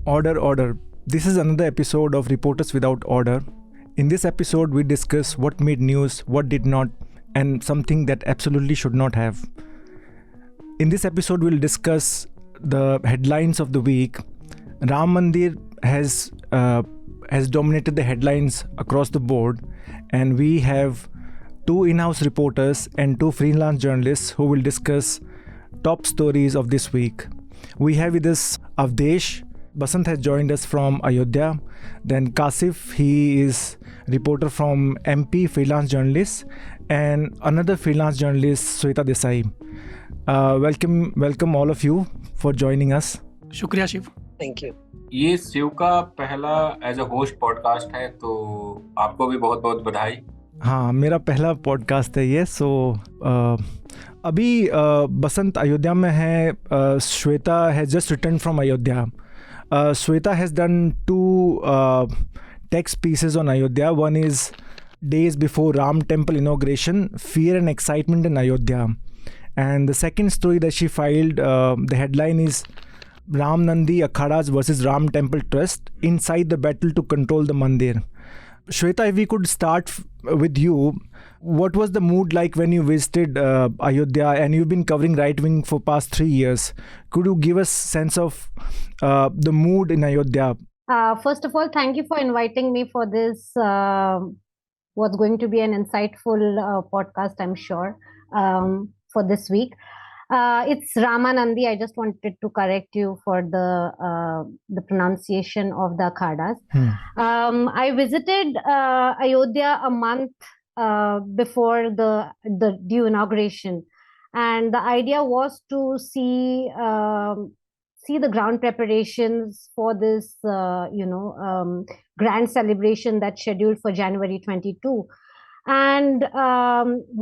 Order, order. This is another episode of Reporters Without Order. In this episode, we discuss what made news, what did not, and something that absolutely should not have. In this episode, we'll discuss the headlines of the week. Ram Mandir has dominated the headlines across the board, and we have two in-house reporters and two freelance journalists who will discuss top stories of this week. We have with us Avdesh. Basant has joined us from Ayodhya. Then Kasif, he is reporter from MP, freelance journalist, and another freelance journalist, Sweta Desai. Welcome all of you for joining us. शुक्रिया Shiv. Thank you. ये शिव का पहला as a host podcast है, तो आपको भी बहुत बहुत बधाई. हाँ, मेरा पहला पॉडकास्ट है ये. सो अभी बसंत अयोध्या में है. Shweta has just return from Ayodhya. Sweta has done two text pieces on Ayodhya. One is days before Ram Temple inauguration, fear and excitement in Ayodhya. And the second story that she filed, the headline is Ram Nandi Akhadas versus Ram Temple Trust, inside the battle to control the mandir. Shweta, if we could start with you, what was the mood like when you visited Ayodhya, and you've been covering right wing for past 3 years? Could you give us sense of the mood in Ayodhya? First of all, thank you for inviting me for this. What's going to be an insightful podcast, I'm sure, for this week. It's Ramanandi. I just wanted to correct you for the pronunciation of the akhadas. I visited Ayodhya a month before the due inauguration, and the idea was to see the ground preparations for this grand celebration that's scheduled for January 22. And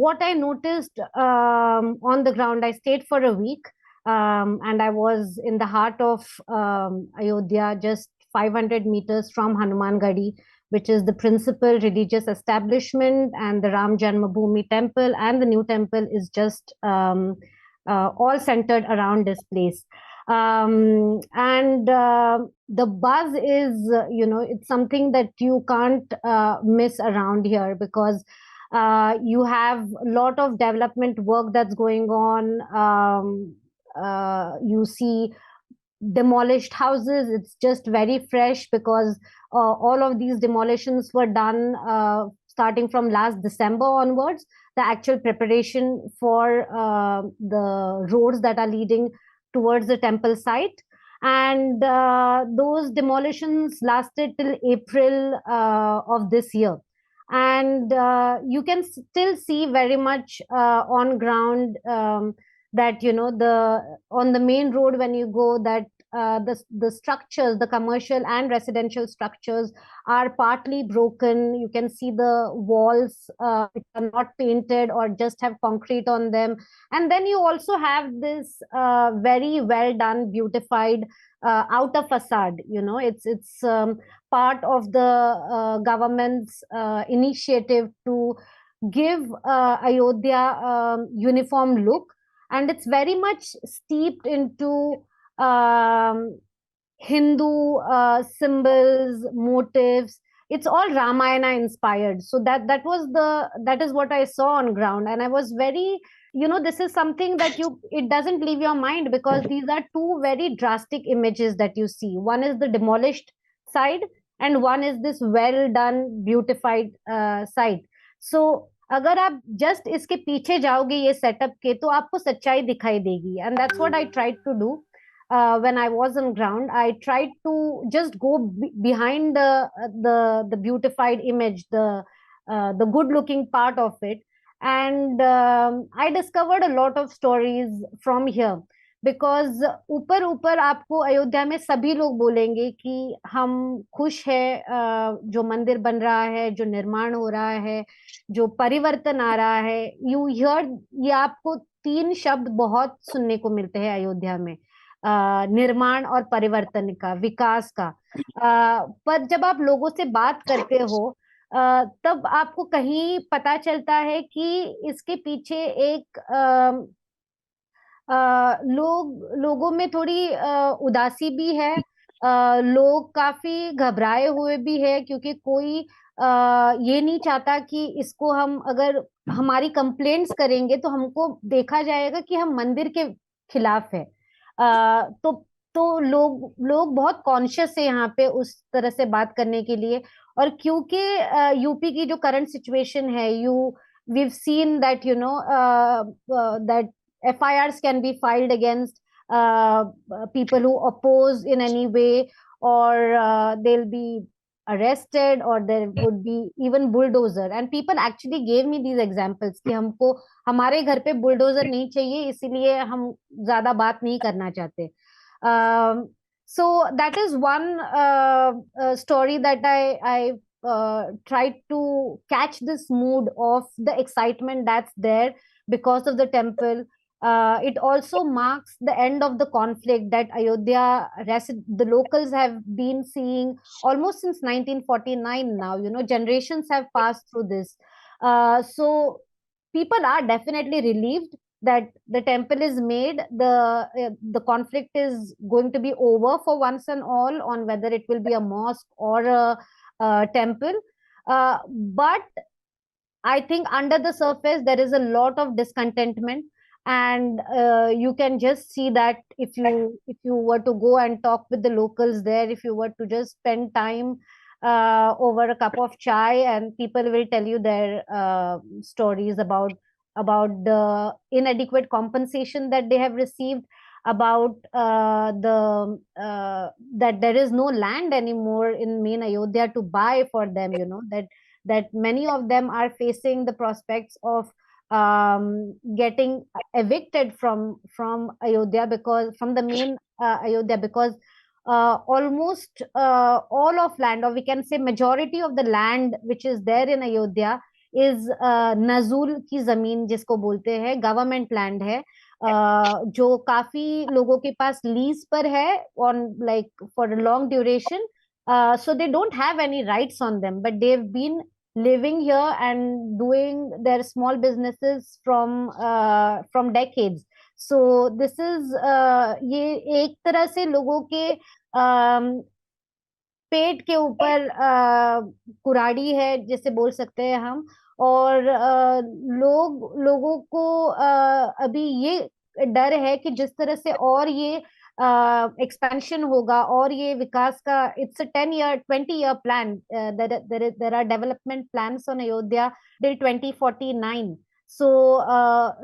what I noticed on the ground, I stayed for a week, and I was in the heart of Ayodhya, just 500 meters from Hanuman Gadi, which is the principal religious establishment, and the Ram Janmabhoomi temple and the new temple is just all centered around this place. And the buzz is, it's something that you can't miss around here, because you have a lot of development work that's going on. You see demolished houses. It's just very fresh, because all of these demolitions were done starting from last December onwards. The actual preparation for the roads that are leading towards the temple site, and those demolitions lasted till April of this year, and you can still see very much on ground that on the main road when you go, that the structures, the commercial and residential structures, are partly broken. You can see the walls which are not painted or just have concrete on them. And then you also have this very well done, beautified outer facade. It's part of the government's initiative to give Ayodhya uniform look, and it's very much steeped into Hindu symbols, motifs. It's all Ramayana inspired. So that is what I saw on ground, and I was very, this is something that it doesn't leave your mind, because these are two very drastic images that you see. One is the demolished side, and one is this well done, beautified side. So अगर आप just इसके पीछे जाओगे ये setup के, तो आपको सच्चाई दिखाई देगी. And that's what I tried to do when I was on ground. I tried to just go behind the beautified image, the good looking part of it, and I discovered a lot of stories from here, because ऊपर आपको अयोध्या में सभी लोग बोलेंगे कि हम खुश है जो मंदिर बन रहा है, जो निर्माण हो रहा है, जो परिवर्तन आ रहा है. यू हियर, ये आपको 3 शब्द बहुत सुनने को मिलते हैं अयोध्या में, निर्माण और परिवर्तन का, विकास का. पर जब आप लोगों से बात करते हो तब आपको कहीं पता चलता है कि इसके पीछे एक लोगों में थोड़ी उदासी भी है, लोग काफी घबराए हुए भी है, क्योंकि कोई ये नहीं चाहता कि इसको हम अगर हमारी कंप्लेंट्स करेंगे तो हमको देखा जाएगा कि हम मंदिर के खिलाफ है। तो लोग बहुत कॉन्शियस है यहाँ पे उस तरह से बात करने के लिए। और क्योंकि यूपी की जो करंट सिचुएशन है, we've seen that that FIRs can be filed against people who oppose in any way, or they'll be arrested, or there would be even bulldozer. And people actually gave me these examples कि हमको हमारे घर पे bulldozer नहीं चाहिए, इसीलिए हम ज्यादा बात नहीं करना चाहते. So that is one story that I tried to catch this mood of the excitement that's there because of the temple. It also marks the end of the conflict that the locals have been seeing almost since 1949 now. Generations have passed through this. So people are definitely relieved that the temple is made. The conflict is going to be over for once and all on whether it will be a mosque or a temple. But I think under the surface there is a lot of discontentment, and you can just see that if you were to go and talk with the locals there, if you were to just spend time over a cup of chai, and people will tell you their stories about the inadequate compensation that they have received, about that there is no land anymore in main Ayodhya to buy for them. That many of them are facing the prospects of getting evicted from Ayodhya, because from the main Ayodhya, because almost all of land, or we can say majority of the land which is there in Ayodhya is नजूल की जमीन जिसको बोलते हैं, government land है, जो काफी लोगों के पास लीज पर है on like for long duration. So they don't have any rights on them, but they've been living here and doing their small businesses from decades. So this is ये एक तरह से लोगों के पेट के ऊपर कुराड़ी है जैसे बोल सकते हैं हम. और लोगों को अभी ये डर है कि जिस तरह से और ये एक्सपेंशन होगा और ये विकास का, it's a 10-year 20-year plan. There are development plans on Ayodhya till 2049. So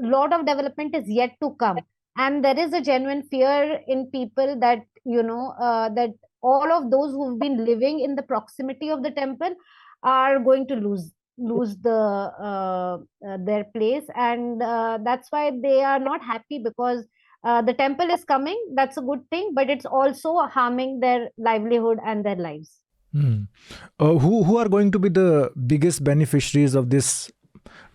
lot of development is yet to come, and there is a genuine fear in people that that all of those who've been living in the proximity of the temple are going to lose their place, and that's why they are not happy, because the temple is coming, that's a good thing, but it's also harming their livelihood and their lives. Who are going to be the biggest beneficiaries of this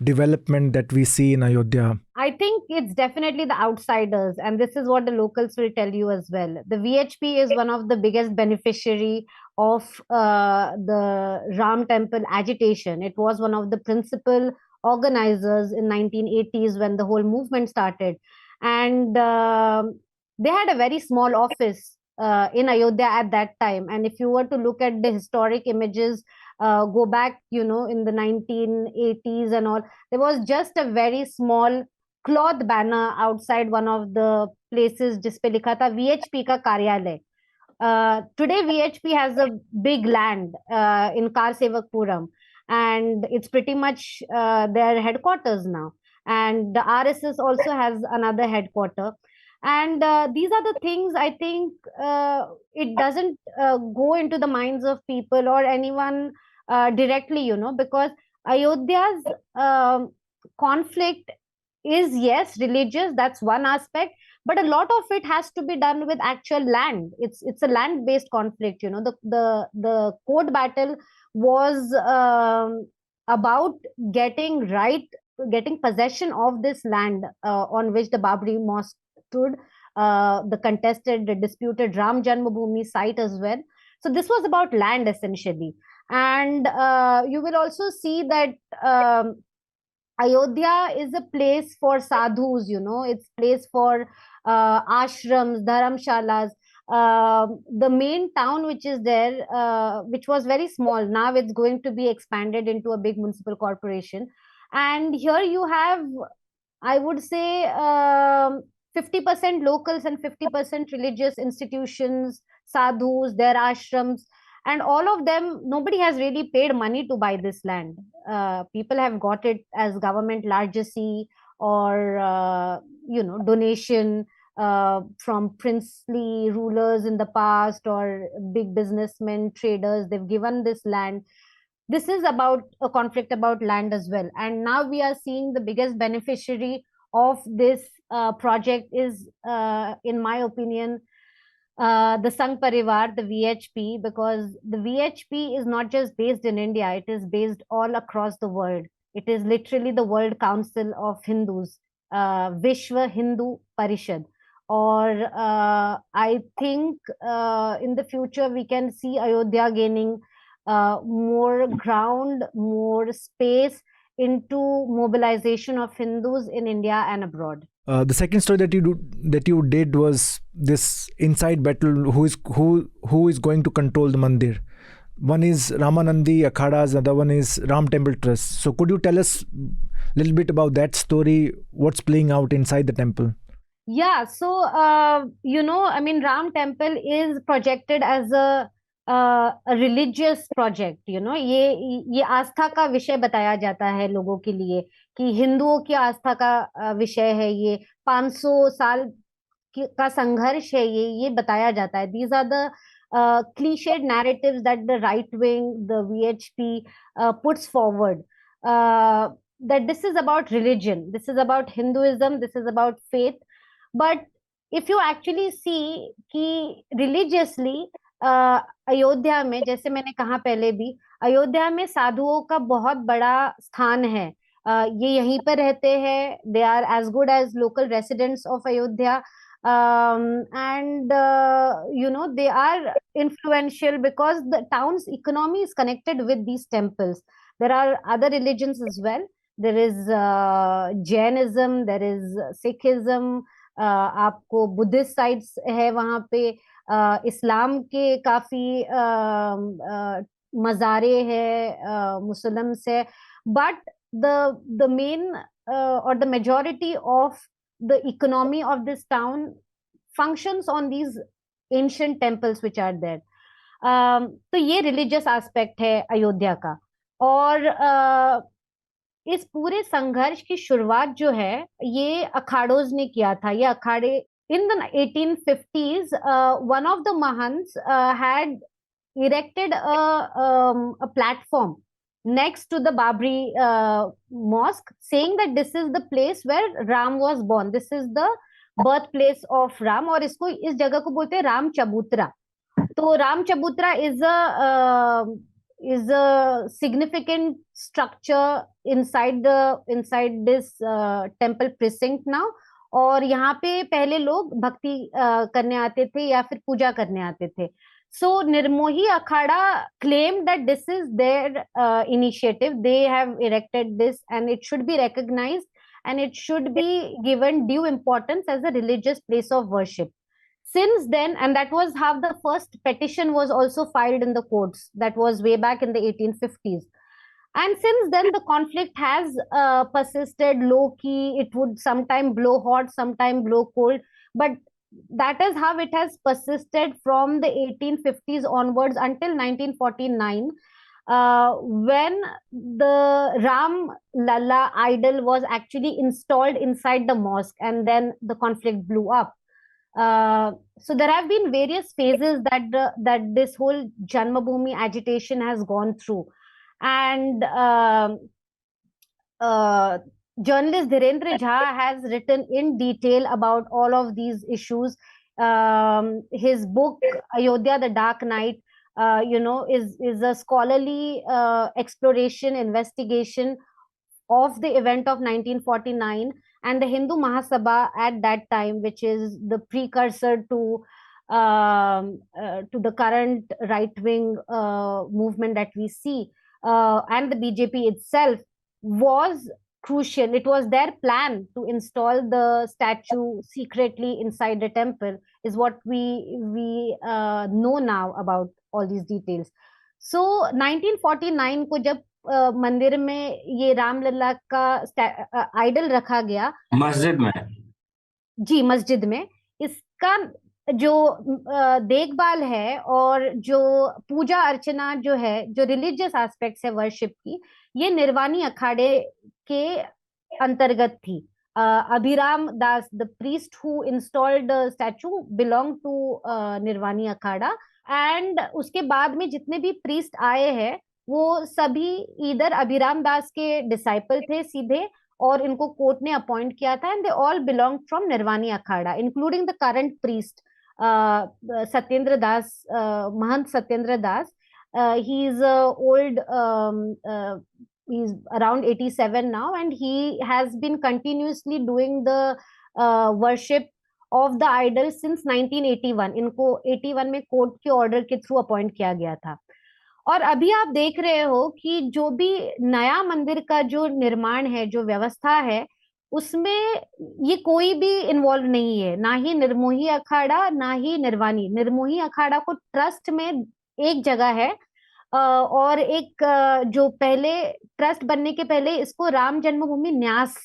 development that we see in Ayodhya? I think it's definitely the outsiders, and this is what the locals will tell you as well. The VHP is one of the biggest beneficiary of the Ram Temple agitation. It was one of the principal organizers in 1980s when the whole movement started, and they had a very small office in Ayodhya at that time. And if you were to look at the historic images, go back, in the 1980s and all, there was just a very small cloth banner outside one of the places जिसपे लिखा था VHP का कार्यालय. Today VHP has a big land in Karsevakpuram, and it's pretty much their headquarters now. And the RSS also has another headquarter. And these are the things, I think it doesn't go into the minds of people or anyone directly, because Ayodhya's conflict is, yes, religious, that's one aspect, but a lot of it has to be done with actual land. It's a land based conflict. The court battle was about getting possession of this land on which the Babri Mosque stood, the disputed Ram Janmabhoomi site as well. So this was about land essentially. And you will also see that Ayodhya is a place for sadhus, it's place for ashrams, dharamshalas. The main town which is there, which was very small, now it's going to be expanded into a big municipal corporation. And here you have, I would say, 50% locals and 50% religious institutions, sadhus, their ashrams, and all of them, nobody has really paid money to buy this land. People have got it as government largesse or, donation from princely rulers in the past or big businessmen, traders. They've given this land. This is about a conflict about land as well. And now we are seeing the biggest beneficiary of this project is, in my opinion, the Sangh Parivar, the VHP, because the VHP is not just based in India, it is based all across the world. It is literally the World Council of Hindus, Vishwa Hindu Parishad. Or I think in the future we can see Ayodhya gaining more ground, more space into mobilization of Hindus in India and abroad. The second story that you did was this inside battle. Who is going to control the mandir? One is Ramanandi Akhadas, another one is Ram Temple Trust. So could you tell us a little bit about that story? What's playing out inside the temple? Yeah, so Ram Temple is projected as a religious project. ये आस्था का विषय बताया जाता है लोगों के लिए कि हिंदुओं की आस्था का विषय है ये, 500 साल का संघर्ष है ये बताया जाता है. These are the cliched narratives that the right wing, the VHP puts forward, that this is about religion, this is about Hinduism, this is about faith. But if you actually see कि religiously Ayodhya में, जैसे मैंने कहा पहले भी, अयोध्या में साधुओं का बहुत बड़ा स्थान है. ये यहीं पर रहते हैं. They are as good as local residents of Ayodhya. And they are influential because the town's economy is connected with these temples. There are other religions as well. There is Jainism, there is Sikhism, आपको Buddhist sites है वहां पे, इस्लाम के काफी मज़ारे है, Muslims है. But the main or the majority of the economy of this town functions on these ancient temples which are there. तो ये religious aspect है अयोध्या का. और इस पूरे संघर्ष की शुरुआत जो है ये अखाड़ोज ने किया था. ये अखाड़े in the 1850s, one of the mahants had erected a platform next to the Babri mosque, saying that this is the place where Ram was born, this is the birthplace of Ram. और इसको इस जगह को बोलते हैं राम चबूतरा. तो राम चबूतरा is a significant structure inside this temple precinct now. और यहाँ पे पहले लोग भक्ति करने आते थे या फिर पूजा करने आते थे. So Nirmohi Akhada claimed that this is their initiative. They have erected this and it should be recognized and it should be given due importance as a religious place of worship. Since then, and that was how the first petition was also filed in the courts. That was way back in the 1850s. And since then, the conflict has persisted low-key. It would sometime blow hot, sometime blow cold. But that is how it has persisted from the 1850s onwards until 1949, when the Ram Lalla idol was actually installed inside the mosque, and then the conflict blew up. So there have been various phases that this whole Janmabhoomi agitation has gone through. And journalist Dhirendra Jha has written in detail about all of these issues. His book Ayodhya the Dark Night is a scholarly exploration, investigation of the event of 1949 and the Hindu Mahasabha at that time, which is the precursor to the current right-wing movement that we see. And the BJP itself was crucial. It was their plan to install the statue secretly inside the temple, is what we know now about all these details. So 1949 को जब मंदिर में ये रामलला का idol रखा गया मस्जिद में, जी मस्जिद में, इसका जो देखभाल है और जो पूजा अर्चना जो है, जो रिलीजियस एस्पेक्ट्स है वर्शिप की, ये निर्वाणी अखाड़े के अंतर्गत थी. Abhiram Das, the priest who installed the statue, belong to Nirvani Akhara. And उसके बाद में जितने भी प्रीस्ट आए हैं वो सभी इधर अभिराम दास के डिसाइपल थे सीधे, और इनको कोर्ट ने अपॉइंट किया था. And they all belong from Nirvani Akhara, including the current priest Satyendra Das, Mahant Satyendra Das. He is old, he's around 87 now, and he has been continuously doing the worship of the idol since 1981. इनको 81 में court के order के through appoint किया गया था. और अभी आप देख रहे हो कि जो भी नया मंदिर का जो निर्माण है, जो व्यवस्था है, उसमें ये कोई भी इन्वॉल्व नहीं है, ना ही निर्मोही अखाड़ा ना ही निर्वाणी. निर्मोही अखाड़ा को ट्रस्ट में एक जगह है, और एक जो पहले ट्रस्ट बनने के पहले इसको राम जन्मभूमि न्यास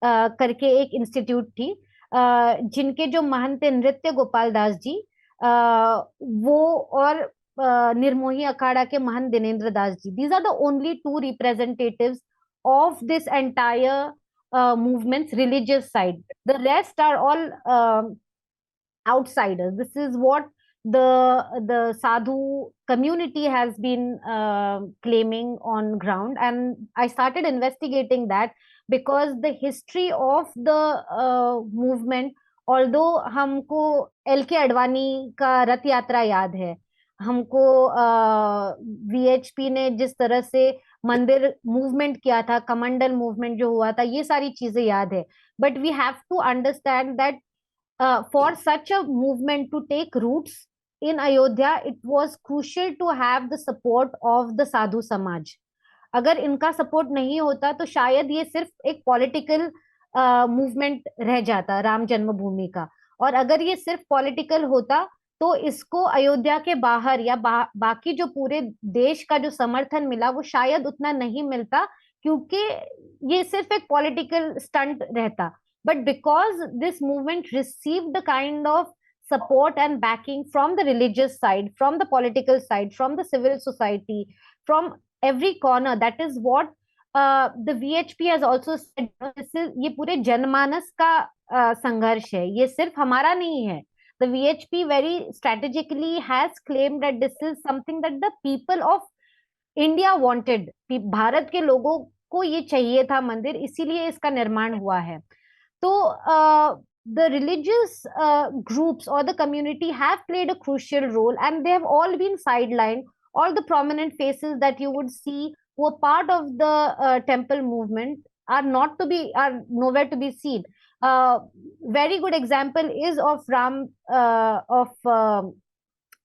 करके एक इंस्टीट्यूट थी, जिनके जो महंत नृत्य गोपाल दास जी, वो और निर्मोही अखाड़ा के महंत Dinendra Das ji, these are the only two representatives of this entire movement's religious side. The rest are all outsiders. This is what the sadhu community has been claiming on ground, and I started investigating that because the history of the movement, although हमको LK Advani का रथ यात्रा याद है, हमको VHP ने जिस तरह से मंदिर मूवमेंट किया था, कमंडल मूवमेंट जो हुआ था, ये सारी चीजें याद है. But we have to understand that for such a movement to take roots in Ayodhya, it was crucial to have the support of the साधु समाज. अगर इनका सपोर्ट नहीं होता तो शायद ये सिर्फ एक पॉलिटिकल मूवमेंट रह जाता राम जन्मभूमि का. और अगर ये सिर्फ पॉलिटिकल होता तो इसको अयोध्या के बाहर या बाकी जो पूरे देश का जो समर्थन मिला वो शायद उतना नहीं मिलता, क्योंकि ये सिर्फ एक पॉलिटिकल स्टंट रहता. But because this movement received the kind of support and backing from the religious side, from the political side, from the civil society, from every corner, that is what the VHP has also said. This is, ये पूरे जनमानस का संघर्ष है, ये सिर्फ हमारा नहीं है. The VHP very strategically has claimed that this is something that the people of India wanted. Bharat के लोगों को ये चाहिए था मंदिर, इसीलिए इसका निर्माण हुआ है. So the religious groups or the community have played a crucial role, and they have all been sidelined. All the prominent faces that you would see who are part of the temple movement are nowhere to be seen. Very good example is of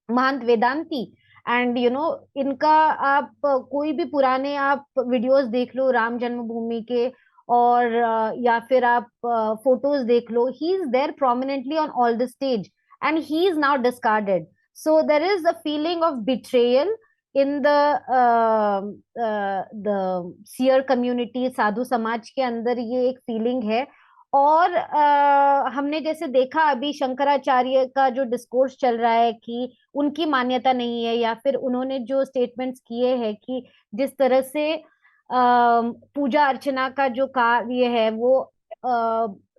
Mahant Vedanti. And you know, इनका आप कोई भी पुराने आप videos देख लो राम जन्मभूमि के, और या फिर आप फोटोज देख लो, he is there prominently on all the stage, and he is now discarded. So there is a feeling of betrayal in the seer community, साधु समाज के अंदर ये एक फीलिंग है. और हमने जैसे देखा अभी शंकराचार्य का जो डिस्कोर्स चल रहा है कि उनकी मान्यता नहीं है, या फिर उन्होंने जो स्टेटमेंट्स किए हैं कि जिस तरह से पूजा अर्चना का जो कार्य है वो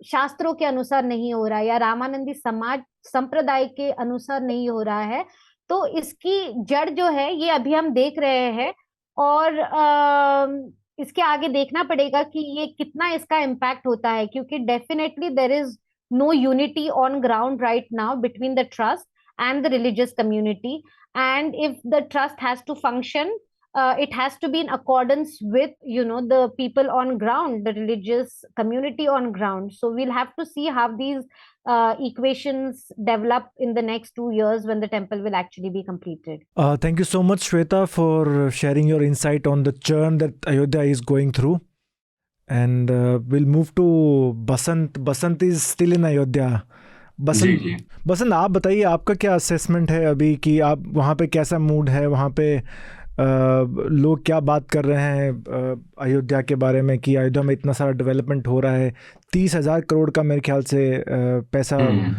शास्त्रों के अनुसार नहीं हो रहा है या रामानंदी समाज संप्रदाय के अनुसार नहीं हो रहा है, तो इसकी जड़ जो है ये अभी हम देख रहे हैं. और इसके आगे देखना पड़ेगा कि ये कितना इसका इम्पैक्ट होता है, क्योंकि definitely there is no unity on ground right now between the trust and the religious community. And if the trust has to function, it has to be in accordance with, you know, the people on ground, the religious community on ground. So we'll have to see how these equations develop in the next 2 years when the temple will actually be completed. Thank you so much, Shweta, for sharing your insight on the churn that Ayodhya is going through. and we'll move to Basant. Basant is still in Ayodhya. जी बसंत जी। बसंत आप बताइए, आपका क्या assessment है अभी कि आप वहाँ पे कैसा मूड है, वहाँ पे लोग क्या बात कर रहे हैं अयोध्या के बारे में कि अयोध्या में इतना सारा डेवलपमेंट हो रहा है, 30,000 करोड़ का मेरे ख्याल से पैसा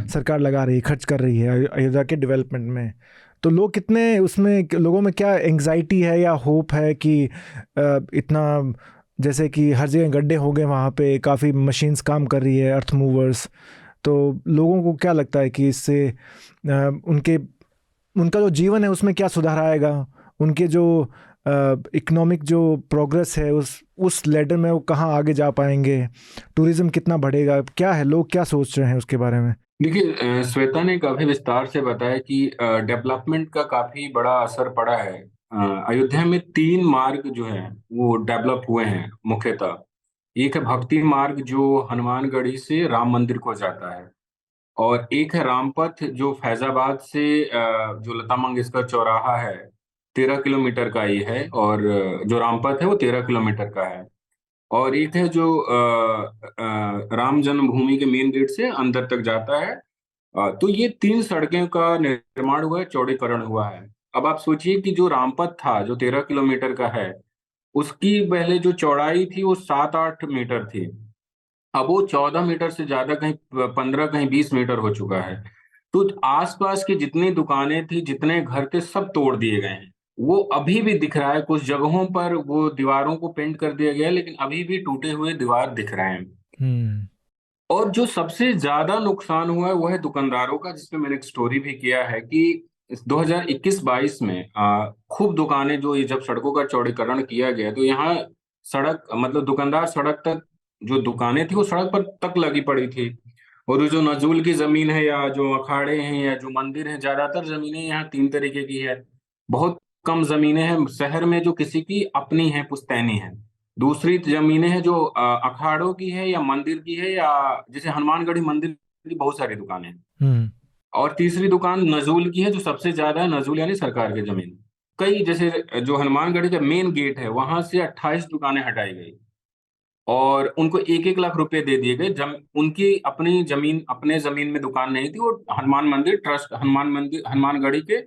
सरकार लगा रही है, खर्च कर रही है अयोध्या के डेवलपमेंट में। तो लोग कितने उसमें, लोगों में क्या एंग्जाइटी है या होप है कि इतना, जैसे कि हर जगह गड्ढे हो गए वहाँ पे, काफ़ी मशीन्स काम कर रही है, अर्थ मूवर्स, तो लोगों को क्या लगता है कि इससे उनके उनका जो जीवन है उसमें क्या सुधार आएगा, उनके जो इकोनॉमिक जो प्रोग्रेस है उस लेडर में वो कहाँ आगे जा पाएंगे, टूरिज्म कितना बढ़ेगा, क्या है, लोग क्या सोच रहे हैं उसके बारे में? देखिए, श्वेता ने काफी विस्तार से बताया कि डेवलपमेंट का काफी बड़ा असर पड़ा है। अयोध्या में 3 मार्ग जो हैं वो डेवलप हुए हैं मुख्यतः। एक है भक्ति मार्ग जो हनुमानगढ़ी से राम मंदिर को जाता है, और एक है रामपथ जो फैजाबाद से जो लता मंगेशकर चौराहा है, 13 किलोमीटर का ये है, और जो रामपथ है वो 13 किलोमीटर का है। और एक है जो राम जन्मभूमि के मेन गेट से अंदर तक जाता है। तो ये 3 सड़कें का निर्माण हुआ है, चौड़ीकरण हुआ है। अब आप सोचिए कि जो रामपथ था जो 13 किलोमीटर का है, उसकी पहले जो चौड़ाई थी वो 7-8 मीटर थी। अब वो 14 मीटर से ज्यादा, कहीं 15, कहीं 20 मीटर हो चुका है। तो आसपास की जितनी दुकानें थी, जितने घर थे, सब तोड़ दिए गए हैं। वो अभी भी दिख रहा है, कुछ जगहों पर वो दीवारों को पेंट कर दिया गया है, लेकिन अभी भी टूटे हुए दीवार दिख रहे हैं। हम्म। और जो सबसे ज्यादा नुकसान हुआ है वो है दुकानदारों का, जिसपे मैंने एक स्टोरी भी किया है कि इस 2021-22 में खूब दुकानें, जो ये जब सड़कों का चौड़ीकरण किया गया तो यहाँ सड़क, मतलब दुकानदार सड़क तक, जो दुकानें थी वो सड़क पर तक लगी पड़ी थी। और ये जो नजूल की जमीन है, या जो अखाड़े हैं, या जो मंदिर हैं, ज्यादातर जमीनें यहाँ 3 तरीके की है। बहुत कम जमीनें हैं शहर में जो किसी की अपनी है, पुश्तैनी है। दूसरी जमीनें हैं जो अखाड़ों की है या मंदिर की है, या जैसे हनुमानगढ़ी मंदिर की बहुत सारी दुकानें हैं। हम्म। और तीसरी दुकान नजूल की है, जो सबसे ज्यादा है, नजूल यानी सरकार की जमीन। कई, जैसे जो हनुमानगढ़ी का मेन गेट है वहां से 28 दुकानें हटाई गई, और उनको 1-1 लाख रुपए दे दिए गए। उनकी अपनी जमीन, अपने जमीन में दुकान नहीं थी, वो हनुमान मंदिर ट्रस्ट, हनुमान मंदिर हनुमानगढ़ी के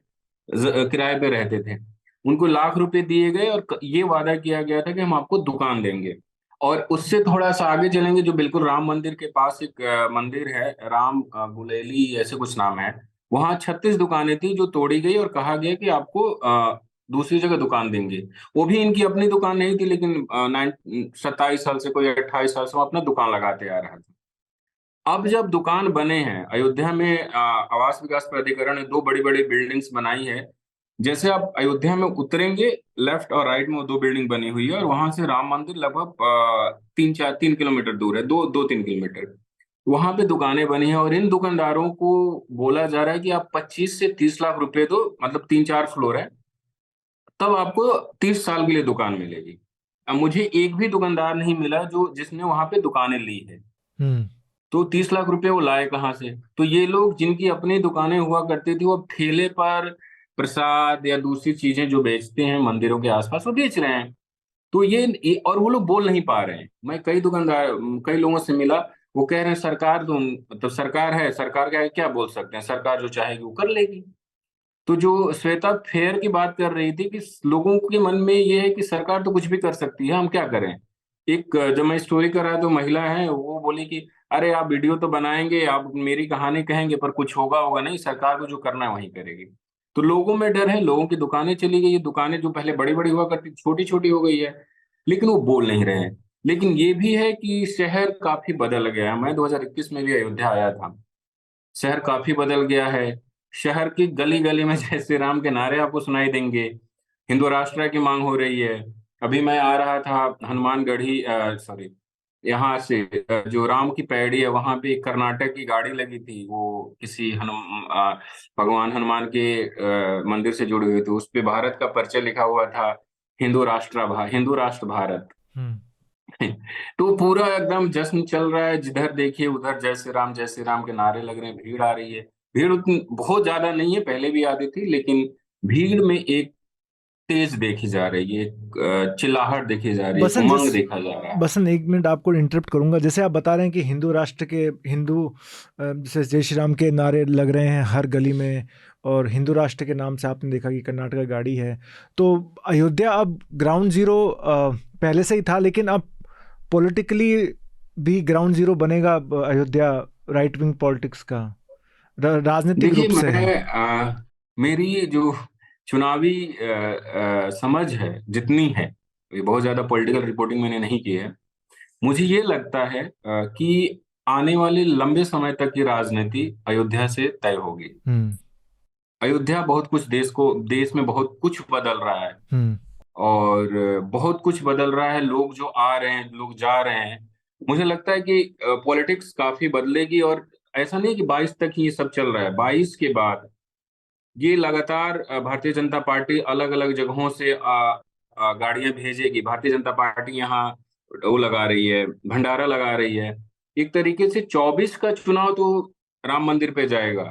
किराए पे रहते थे। उनको लाख रुपए दिए गए और ये वादा किया गया था कि हम आपको दुकान देंगे। और उससे थोड़ा सा आगे चलेंगे, जो बिल्कुल राम मंदिर के पास एक मंदिर है, राम गुलेली ऐसे कुछ नाम है। वहां 36 दुकानें थी जो तोड़ी गई, और कहा गया कि आपको दूसरी जगह दुकान देंगे। वो भी इनकी अपनी दुकान नहीं थी, लेकिन 27 साल से, कोई 28 साल से वो अपना दुकान लगाते आ रहा था। अब जब दुकान बने हैं अयोध्या में, आवास विकास प्राधिकरण ने 2 बड़ी-बड़ी बिल्डिंग्स बनाई है। जैसे आप अयोध्या में उतरेंगे, लेफ्ट और राइट में वो 2 बिल्डिंग बनी हुई है, और वहां से राम मंदिर लगभग 3 किलोमीटर दूर है, 2-3 किलोमीटर। वहां पे दुकानें बनी हैं, और इन दुकानदारों को बोला जा रहा है कि आप 25 से 30 लाख रुपए दो, मतलब 3-4 फ्लोर है, तब आपको 30 साल के लिए दुकान मिलेगी। अब मुझे एक भी दुकानदार नहीं मिला जो जिसने वहां पे दुकानें ली है। हम्म। तो 30 लाख रुपए वो लाए कहाँ से? तो ये लोग जिनकी अपनी दुकानें हुआ करती थी, वो अब ठेले पर प्रसाद या दूसरी चीजें जो बेचते हैं मंदिरों के आसपास, वो बेच रहे हैं। तो और वो लोग बोल नहीं पा रहे हैं। मैं कई लोगों से मिला, वो कह रहे हैं सरकार तो, मतलब सरकार है, सरकार का क्या बोल सकते हैं, सरकार जो चाहेगी वो कर लेगी। तो जो श्वेता फेयर की बात कर रही थी कि लोगों के मन में ये है कि सरकार तो कुछ भी कर सकती है, हम क्या करें। जब मैं स्टोरी कर रहा तो महिला है, वो बोली कि अरे आप वीडियो तो बनाएंगे, आप मेरी कहानी कहेंगे, पर कुछ होगा होगा नहीं, सरकार को जो करना है वही करेगी। तो लोगों में डर है, लोगों की दुकानें चली गई, ये दुकानें जो पहले बड़ी बड़ी हुआ करती छोटी छोटी हो गई है, लेकिन वो बोल नहीं रहे हैं। लेकिन ये भी है कि शहर काफी बदल गया है। मैं 2021 में भी अयोध्या आया था। शहर काफी बदल गया है। शहर की गली गली में जय श्री राम के नारे आपको सुनाई देंगे। हिंदू राष्ट्र की मांग हो रही है। अभी मैं आ रहा था हनुमानगढ़ी, सॉरी, यहाँ से जो राम की पैड़ी है वहां पे एक कर्नाटक की गाड़ी लगी थी, वो किसी भगवान हनुमान के मंदिर से जुड़ी हुई थी। उस पे भारत का परिचय लिखा हुआ था, हिंदू राष्ट्र भारत। हम्म। तो पूरा एकदम जश्न चल रहा है, जिधर देखिए उधर जय श्री राम के नारे लग रहे हैं, भीड़ आ रही है। भीड़ उतनी बहुत ज्यादा नहीं है, पहले भी आती थी, लेकिन भीड़ में एक तेज देखी जा रही है, चिल्लाहट देखी जा रही है, बसंत उमंग देखा जा रहा है। बसंत एक मिनट आपको इंटरप्ट करूंगा। जैसे आप बता रहे हैं कि हिंदू राष्ट्र के हिंदू जैसे जय श्री राम के नारे लग रहे हैं हर गली में, और हिंदू राष्ट्र के नाम से आपने देखा कि कर्नाटका गाड़ी है। तो अयोध्या अब ग्राउंड जीरो पहले से ही था, लेकिन अब पॉलिटिकली भी ग्राउंड जीरो बनेगा अब अयोध्या, राइट विंग पॉलिटिक्स का, राजनीतिक देखिए, रूप से। मेरी जो चुनावी समझ है जितनी है, ये बहुत ज्यादा पॉलिटिकल रिपोर्टिंग मैंने नहीं की है, मुझे ये लगता है कि आने वाले लंबे समय तक की राजनीति अयोध्या से तय होगी। हम्म। अयोध्या बहुत कुछ देश में बहुत कुछ बदल रहा है, हम्म। और बहुत कुछ बदल रहा है। लोग जो आ रहे हैं, लोग जा रहे हैं, मुझे लगता है कि पॉलिटिक्स काफी बदलेगी। और ऐसा नहीं कि 22 तक ही ये सब चल रहा है, 22 के बाद ये लगातार भारतीय जनता पार्टी अलग अलग जगहों से गाड़ियां भेजेगी। भारतीय जनता पार्टी यहाँ वो लगा रही है, भंडारा लगा रही है। एक तरीके से 24 का चुनाव तो राम मंदिर पे जाएगा,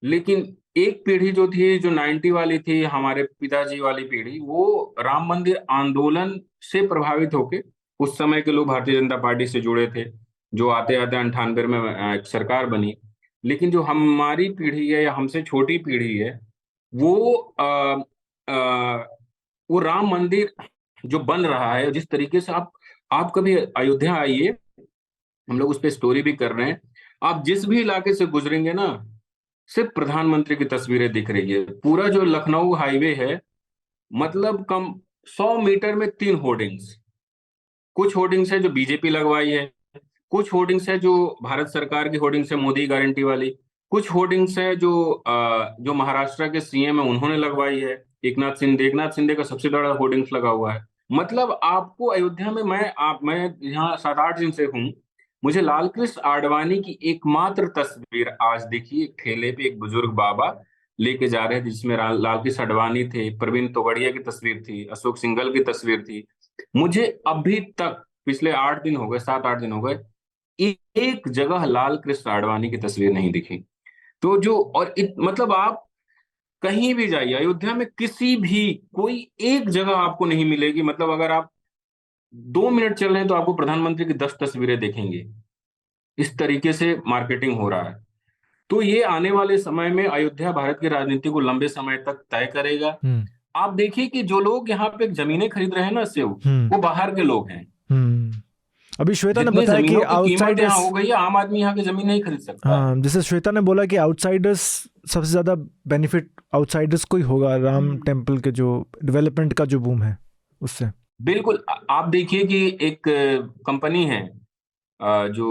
लेकिन एक पीढ़ी जो थी, जो 90 वाली थी, हमारे पिताजी वाली पीढ़ी, वो राम मंदिर आंदोलन से प्रभावित होके, उस समय के लोग भारतीय जनता पार्टी से जुड़े थे, जो आते आते 98 में एक सरकार बनी। लेकिन जो हमारी पीढ़ी है या हमसे छोटी पीढ़ी है, वो वो राम मंदिर जो बन रहा है, जिस तरीके से आप कभी अयोध्या आइए, हम लोग उस पर स्टोरी भी कर रहे हैं। आप जिस भी इलाके से गुजरेंगे ना, सिर्फ प्रधानमंत्री की तस्वीरें दिख रही है। पूरा जो लखनऊ हाईवे है, मतलब कम 100 मीटर में 3 होर्डिंग्स। कुछ होर्डिंग्स है जो बीजेपी लगवाई है, कुछ होर्डिंग्स है जो भारत सरकार की होर्डिंग्स है, मोदी गारंटी वाली। कुछ होर्डिंग्स है जो महाराष्ट्र के सीएम है उन्होंने लगवाई है, एकनाथ शिंदे का सबसे बड़ा होर्डिंग्स लगा हुआ है। मतलब आपको अयोध्या में, मैं यहाँ 7-8 दिन से हूँ, मुझे लालकृष्ण आडवाणी की एकमात्र तस्वीर आज दिखी। एक ठेले पे एक बुजुर्ग बाबा लेके जा रहे थे, जिसमें लालकृष्ण आडवाणी थे, प्रवीण तोगड़िया की तस्वीर थी, अशोक सिंघल की तस्वीर थी। मुझे अभी तक पिछले 8 दिन हो गए, 7-8 दिन हो गए, एक जगह लाल कृष्ण आडवाणी की तस्वीर नहीं दिखी। तो जो मतलब आप कहीं भी जाइए अयोध्या में, किसी भी कोई एक जगह आपको नहीं मिलेगी। मतलब अगर आप 2 मिनट चल रहे हैं तो आपको प्रधानमंत्री की 10 तस्वीरें देखेंगे। इस तरीके से मार्केटिंग हो रहा है। तो ये आने वाले समय में अयोध्या भारत की राजनीति को लंबे समय तक तय करेगा। हम्म। आप देखिए कि जो लोग यहाँ पे जमीनें खरीद रहे हैं ना, सेव, हम्म। वो बाहर के लोग हैं। हम्म। अभी श्वेता ने जितनी बताया कि जमीनों की कीमत यहाँ आउटसाइडर्स, हो गई है, आम आदमी यहाँ की जमीन नहीं खरीद सकता है। हाँ, जैसे श्वेता ने बोला कि आउटसाइडर्स सबसे ज़्यादा बेनिफिट आउटसाइडर्स को ही होगा, राम टेम्पल के जो डेवलपमेंट का जो बूम है उससे। बिल्कुल। आप देखिए कि एक कंपनी है जो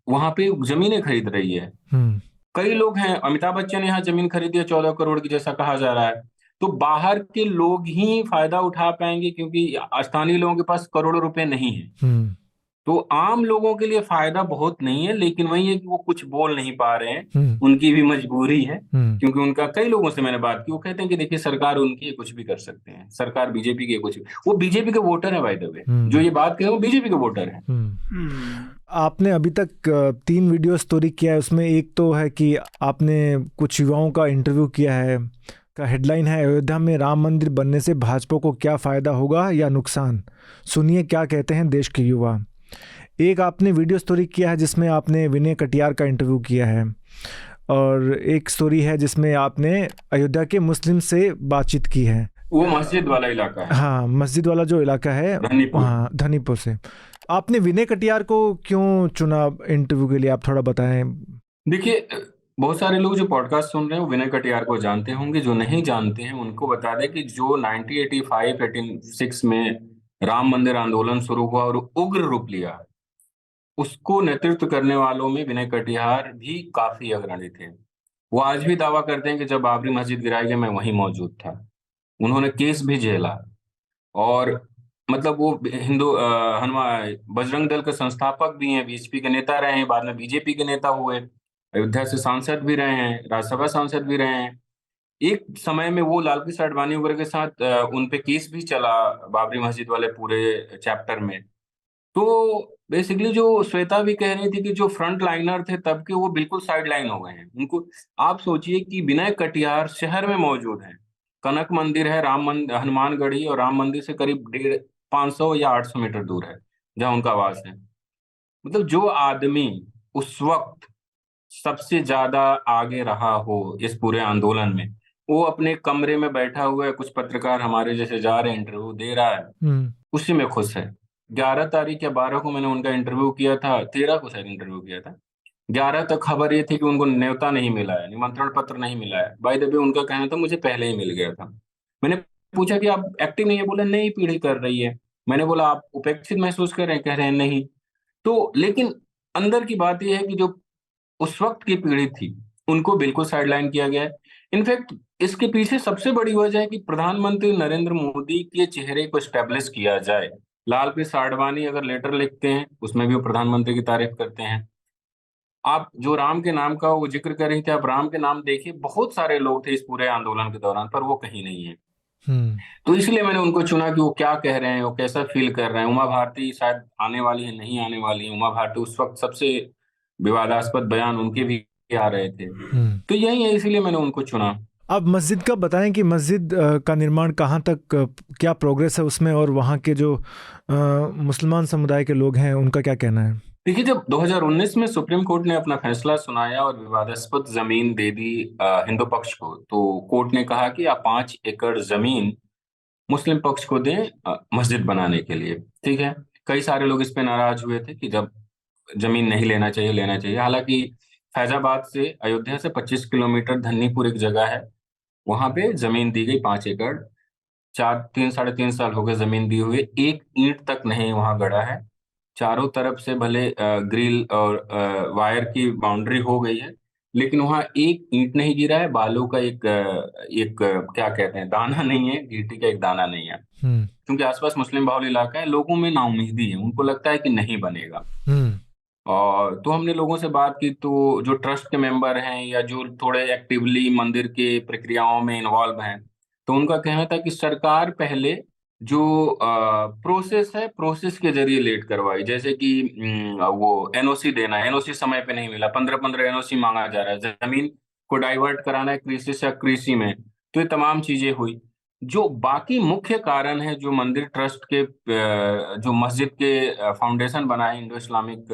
वहां पे जमीनें खरीद रही है। हम्म। कई लोग हैं, अमिताभ बच्चन यहाँ जमीन खरीदी है 14 करोड़ की, जैसा कहा जा रहा है। तो बाहर के लोग ही फायदा उठा पाएंगे, क्योंकि स्थानीय लोगों के पास करोड़ों रुपए नहीं है। हम्म। तो आम लोगों के लिए फायदा बहुत नहीं है, लेकिन वही है कि वो कुछ बोल नहीं पा रहे हैं। हम्म। उनकी भी मजबूरी है, हम्म। क्योंकि उनका, कई लोगों से मैंने बात की, वो कहते हैं कि देखिए सरकार उनकी है, कुछ भी कर सकते हैं, सरकार बीजेपी की है, कुछ भी। वो बीजेपी के वोटर है, बाय द वे, जो हम्म। ये बात कह रहे हैं वो बीजेपी के वोटर है। आपने अभी तक 3 वीडियो स्टोरी किया है, उसमें एक तो है कि आपने कुछ युवाओं का इंटरव्यू किया है, का हेडलाइन है अयोध्या में राम मंदिर बनने से भाजपा को क्या फ़ायदा होगा या नुकसान, सुनिए क्या कहते हैं देश के युवा। एक आपने वीडियो स्टोरी किया है जिसमें आपने विनय कटियार का इंटरव्यू किया है, और एक स्टोरी है जिसमें आपने अयोध्या के मुस्लिम से बातचीत की है। वो मस्जिद वाला इलाका है, हाँ, मस्जिद वाला जो इलाका है, धनीपुर। हाँ, धनीपुर से। आपने विनय कटियार को क्यों चुना इंटरव्यू के लिए, आप थोड़ा बताएं। देखिए, बहुत सारे लोग जो पॉडकास्ट सुन रहे हैं वो विनय कटियार को जानते होंगे। जो नहीं जानते हैं उनको बता दें कि जो 1985-86 में राम मंदिर आंदोलन शुरू हुआ और उग्र रूप लिया, उसको नेतृत्व करने वालों में विनय कटियार भी काफी अग्रणी थे। वो आज भी दावा करते हैं कि जब बाबरी मस्जिद गिराई गई, मैं वहीं मौजूद था। उन्होंने केस भी झेला, और मतलब वो हनुमान बजरंग दल के संस्थापक भी हैं, बीएचपी के नेता रहे हैं, बाद में बीजेपी के नेता हुए, अयोध्या से सांसद भी रहे हैं, राज्यसभा सांसद भी रहे हैं। एक समय में वो लालकृष्ण आडवाणी वगैरह के साथ उन पे केस भी चला, बाबरी मस्जिद वाले पूरे चैप्टर में। तो बेसिकली जो श्वेता भी कह रही थी कि जो फ्रंट लाइनर थे तब के, वो बिल्कुल साइड लाइन हो गए हैं। उनको, आप सोचिए कि विनय कटियार शहर में मौजूद हैं, कनक मंदिर है, राम मंदिर, हनुमानगढ़ी और राम मंदिर से करीब 500 या 800 मीटर दूर है जहाँ उनका आवास है। मतलब जो आदमी उस वक्त सबसे ज्यादा आगे रहा हो इस पूरे आंदोलन में, वो अपने कमरे में बैठा हुआ है, कुछ पत्रकार हमारे जैसे जा रहे हैं, इंटरव्यू दे रहा है, हम्म। उसी में खुश है। 11 तारीख या 12 को मैंने उनका इंटरव्यू किया था, 13 को शायद इंटरव्यू किया था। 11 तक खबर ये थी कि उनको न्योता नहीं मिला है, निमंत्रण पत्र नहीं मिला है। बाय द वे उनका कहना था मुझे पहले ही मिल गया था। मैंने पूछा कि आप एक्टिव नहीं है, बोला नई पीढ़ी कर रही है। मैंने बोला आप उपेक्षित महसूस कर रहे हैं, कह रहे हैं नहीं। तो लेकिन अंदर की बात यह है कि जो उस वक्त की पीढ़ी थी उनको बिल्कुल साइडलाइन किया गया है। इनफैक्ट इसके पीछे सबसे बड़ी वजह है कि प्रधानमंत्री नरेंद्र मोदी के चेहरे को स्टेब्लिश किया जाए। लाल कृष्ण आडवाणी अगर लेटर लिखते हैं उसमें भी वो प्रधानमंत्री की तारीफ करते हैं। आप जो राम के नाम का वो जिक्र कर रही थे, आप राम के नाम देखिए, बहुत सारे लोग थे इस पूरे आंदोलन के दौरान, पर वो कहीं नहीं है। हम्म। तो इसलिए मैंने उनको चुना कि वो क्या कह रहे हैं, वो कैसा फील कर रहे हैं। उमा भारती शायद आने वाली है, नहीं आने वाली है। उमा भारती उस वक्त सबसे विवादास्पद बयान उनके भी आ रहे थे। हम्म। तो यही है, इसलिए मैंने उनको चुना। आप मस्जिद का बताएं कि मस्जिद का निर्माण कहाँ तक, क्या प्रोग्रेस है उसमें, और वहाँ के जो मुसलमान समुदाय के लोग हैं उनका क्या कहना है? देखिए, जब 2019 में सुप्रीम कोर्ट ने अपना फैसला सुनाया और विवादास्पद जमीन दे दी हिंदू पक्ष को, तो कोर्ट ने कहा कि आप 5 एकड़ जमीन मुस्लिम पक्ष को दें मस्जिद बनाने के लिए। ठीक है। कई सारे लोग इस पे नाराज हुए थे कि जब जमीन नहीं लेना चाहिए, लेना चाहिए। हालांकि फैजाबाद से, अयोध्या से 25 किलोमीटर धन्नीपुर एक जगह है, वहां पे जमीन दी गई 5 एकड़। 3 साढ़े 3 साल हो गए जमीन दी हुए, एक ईंट तक नहीं वहां गड़ा है। चारों तरफ से भले ग्रिल और वायर की बाउंड्री हो गई है, लेकिन वहां एक ईंट नहीं गिरा है, बालू का क्या कहते हैं, दाना नहीं है, गिट्टी का एक दाना नहीं है। हम्म। क्योंकि आसपास मुस्लिम बहुल इलाका है, लोगों में नाउमीदी है, उनको लगता है कि नहीं बनेगा। हम्म। और तो हमने लोगों से बात की, तो जो ट्रस्ट के मेंबर हैं या जो थोड़े एक्टिवली मंदिर के प्रक्रियाओं में इन्वॉल्व हैं, तो उनका कहना था कि सरकार पहले जो प्रोसेस है, प्रोसेस के जरिए लेट करवाई। जैसे कि वो एनओसी देना, एनओसी समय पे नहीं मिला, 15-15 एनओसी मांगा जा रहा है। जमीन को डाइवर्ट कराना है कृषि से कृषि में, तो ये तमाम चीजें हुई। जो बाकी मुख्य कारण है, जो मंदिर ट्रस्ट के जो मस्जिद के फाउंडेशन बनाए, इंडो इस्लामिक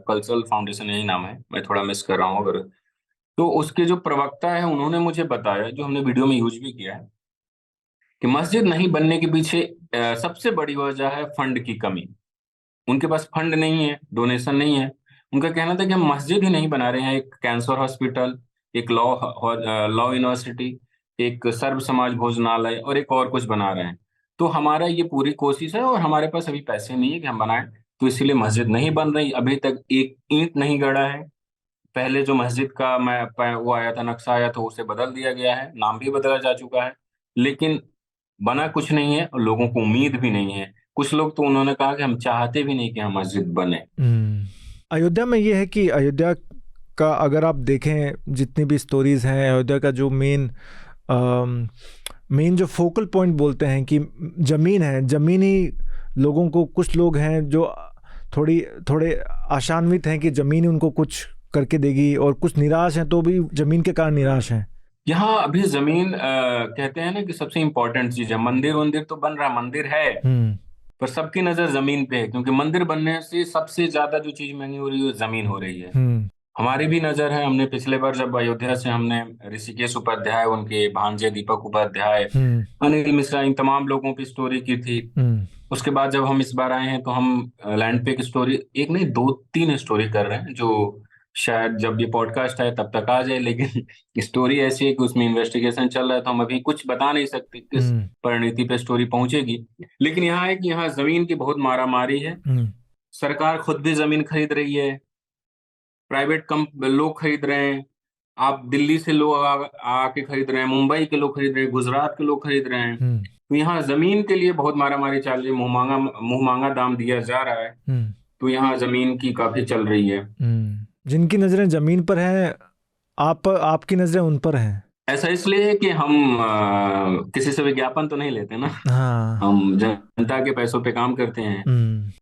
कल्चरल फाउंडेशन यही नाम है, मैं थोड़ा मिस कर रहा हूँ अगर, तो उसके जो प्रवक्ता है उन्होंने मुझे बताया, जो हमने वीडियो में यूज भी किया है, कि मस्जिद नहीं बनने के पीछे सबसे बड़ी वजह है फंड की कमी। उनके पास फंड नहीं है, डोनेशन नहीं है। उनका कहना था कि हम मस्जिद ही नहीं बना रहे हैं, एक कैंसर हॉस्पिटल, एक लॉ यूनिवर्सिटी, एक सर्व समाज भोजनालय और एक और कुछ बना रहे हैं। तो हमारा ये पूरी कोशिश है और हमारे पास अभी पैसे नहीं है कि हम बनाएं, तो इसीलिए मस्जिद नहीं बन रही। अभी तक एक ईंट नहीं गड़ा है। पहले जो मस्जिद का वो आया था, नक्शा आया था, उसे बदल दिया गया है, नाम भी बदला जा चुका है, लेकिन बना कुछ नहीं है और लोगों को उम्मीद भी नहीं है। कुछ लोग तो उन्होंने कहा कि हम चाहते भी नहीं कि हम मस्जिद बने। अयोध्या में ये है कि अयोध्या का अगर आप देखें, जितनी भी स्टोरीज हैं, अयोध्या का जो मेन जो फोकल पॉइंट बोलते हैं कि ज़मीन है, ज़मीन ही लोगों को, कुछ लोग हैं जो थोड़े आशान्वित हैं कि ज़मीन उनको कुछ करके देगी, और कुछ निराश हैं तो भी ज़मीन के कारण निराश हैं। यहाँ अभी जमीन कहते हैं ना कि सबसे इंपॉर्टेंट चीज है। मंदिर वंदिर तो बन रहा है, मंदिर है, पर सबकी नजर जमीन पे है, क्योंकि मंदिर बनने से सबसे ज्यादा जो चीज महंगी हो रही है वो जमीन हो रही है। हमारी भी नजर है। हमने पिछले बार जब अयोध्या से हमने ऋषिकेश उपाध्याय, उनके भांजे दीपक उपाध्याय, अनिल मिश्रा, इन तमाम लोगों की स्टोरी की थी। उसके बाद जब हम इस बार आए हैं तो हम लैंड पे की स्टोरी, एक नहीं 2-3 स्टोरी कर रहे हैं, जो शायद जब ये पॉडकास्ट आए तब तक आ जाए। लेकिन स्टोरी ऐसी है कि उसमें इन्वेस्टिगेशन चल रहा है, तो हम अभी कुछ बता नहीं सकते किस परिणति पे स्टोरी पहुंचेगी। लेकिन यहाँ है कि यहाँ जमीन की बहुत मारामारी है। सरकार खुद भी जमीन खरीद रही है, प्राइवेट लोग खरीद रहे हैं। आप दिल्ली से लोग आके खरीद रहे हैं, मुंबई के लोग खरीद रहे हैं, गुजरात के लोग खरीद रहे हैं। तो यहाँ जमीन के लिए बहुत मारामारी चल रही है, मुंह मांगा दाम दिया जा रहा है। तो यहाँ जमीन की काफी चल रही है। जिनकी नजरें जमीन पर हैं, आपकी नजरें उन पर हैं। ऐसा इसलिए है कि हम किसी से विज्ञापन तो नहीं लेते ना। हाँ। हम जनता के पैसों पे काम करते हैं,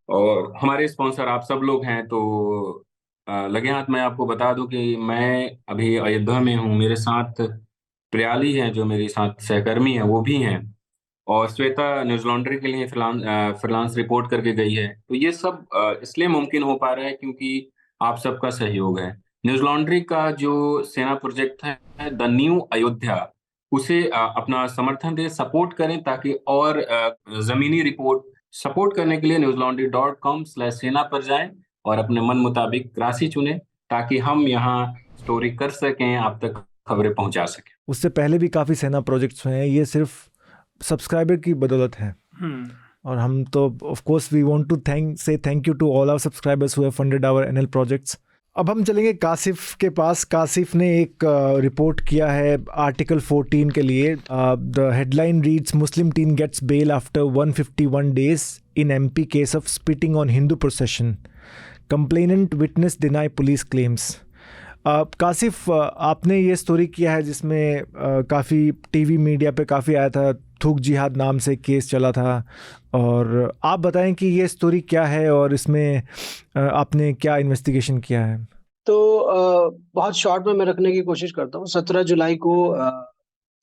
और हमारे स्पॉन्सर आप सब लोग हैं। तो लगे हाथ मैं आपको बता दूं कि मैं अभी अयोध्या में हूँ। मेरे साथ प्रियाली हैं जो मेरी साथ सहकर्मी हैं वो भी हैं, और श्वेता न्यूज लॉन्ड्री के लिए फ्रीलांस रिपोर्ट करके गई है। तो ये सब इसलिए मुमकिन हो पा रहा है क्योंकि आप सबका सहयोग है। न्यूज लॉन्ड्री का जो सेना प्रोजेक्ट है द न्यू अयोध्या, उसे अपना समर्थन दें, सपोर्ट करें, ताकि और जमीनी रिपोर्ट सपोर्ट करने के लिए newslaundry.com/सेना पर जाएं और अपने मन मुताबिक राशि चुनें, ताकि हम यहाँ स्टोरी कर सकें, आप तक खबरें पहुंचा सकें। उससे पहले भी काफ़ी सेना प्रोजेक्ट्स हुए हैं, ये सिर्फ सब्सक्राइबर की बदौलत है। और हम तो of course we want to say thank you to all our subscribers who have funded our NL projects. अब हम चलेंगे कासिफ के पास। कासिफ ने एक रिपोर्ट किया है आर्टिकल 14 के लिए। The headline reads Muslim teen gets bail after 151 days in MP case of spitting on Hindu procession, complainant witness deny police claims. Kashif, आपने ये स्टोरी किया है जिसमें काफ़ी टीवी मीडिया पे काफ़ी आया था, थूक जिहाद नाम से केस चला था, और आप बताएं कि ये स्टोरी क्या है और इसमें आपने क्या इन्वेस्टिगेशन किया है। तो बहुत शॉर्ट में मैं रखने की कोशिश करता हूँ। 17 जुलाई को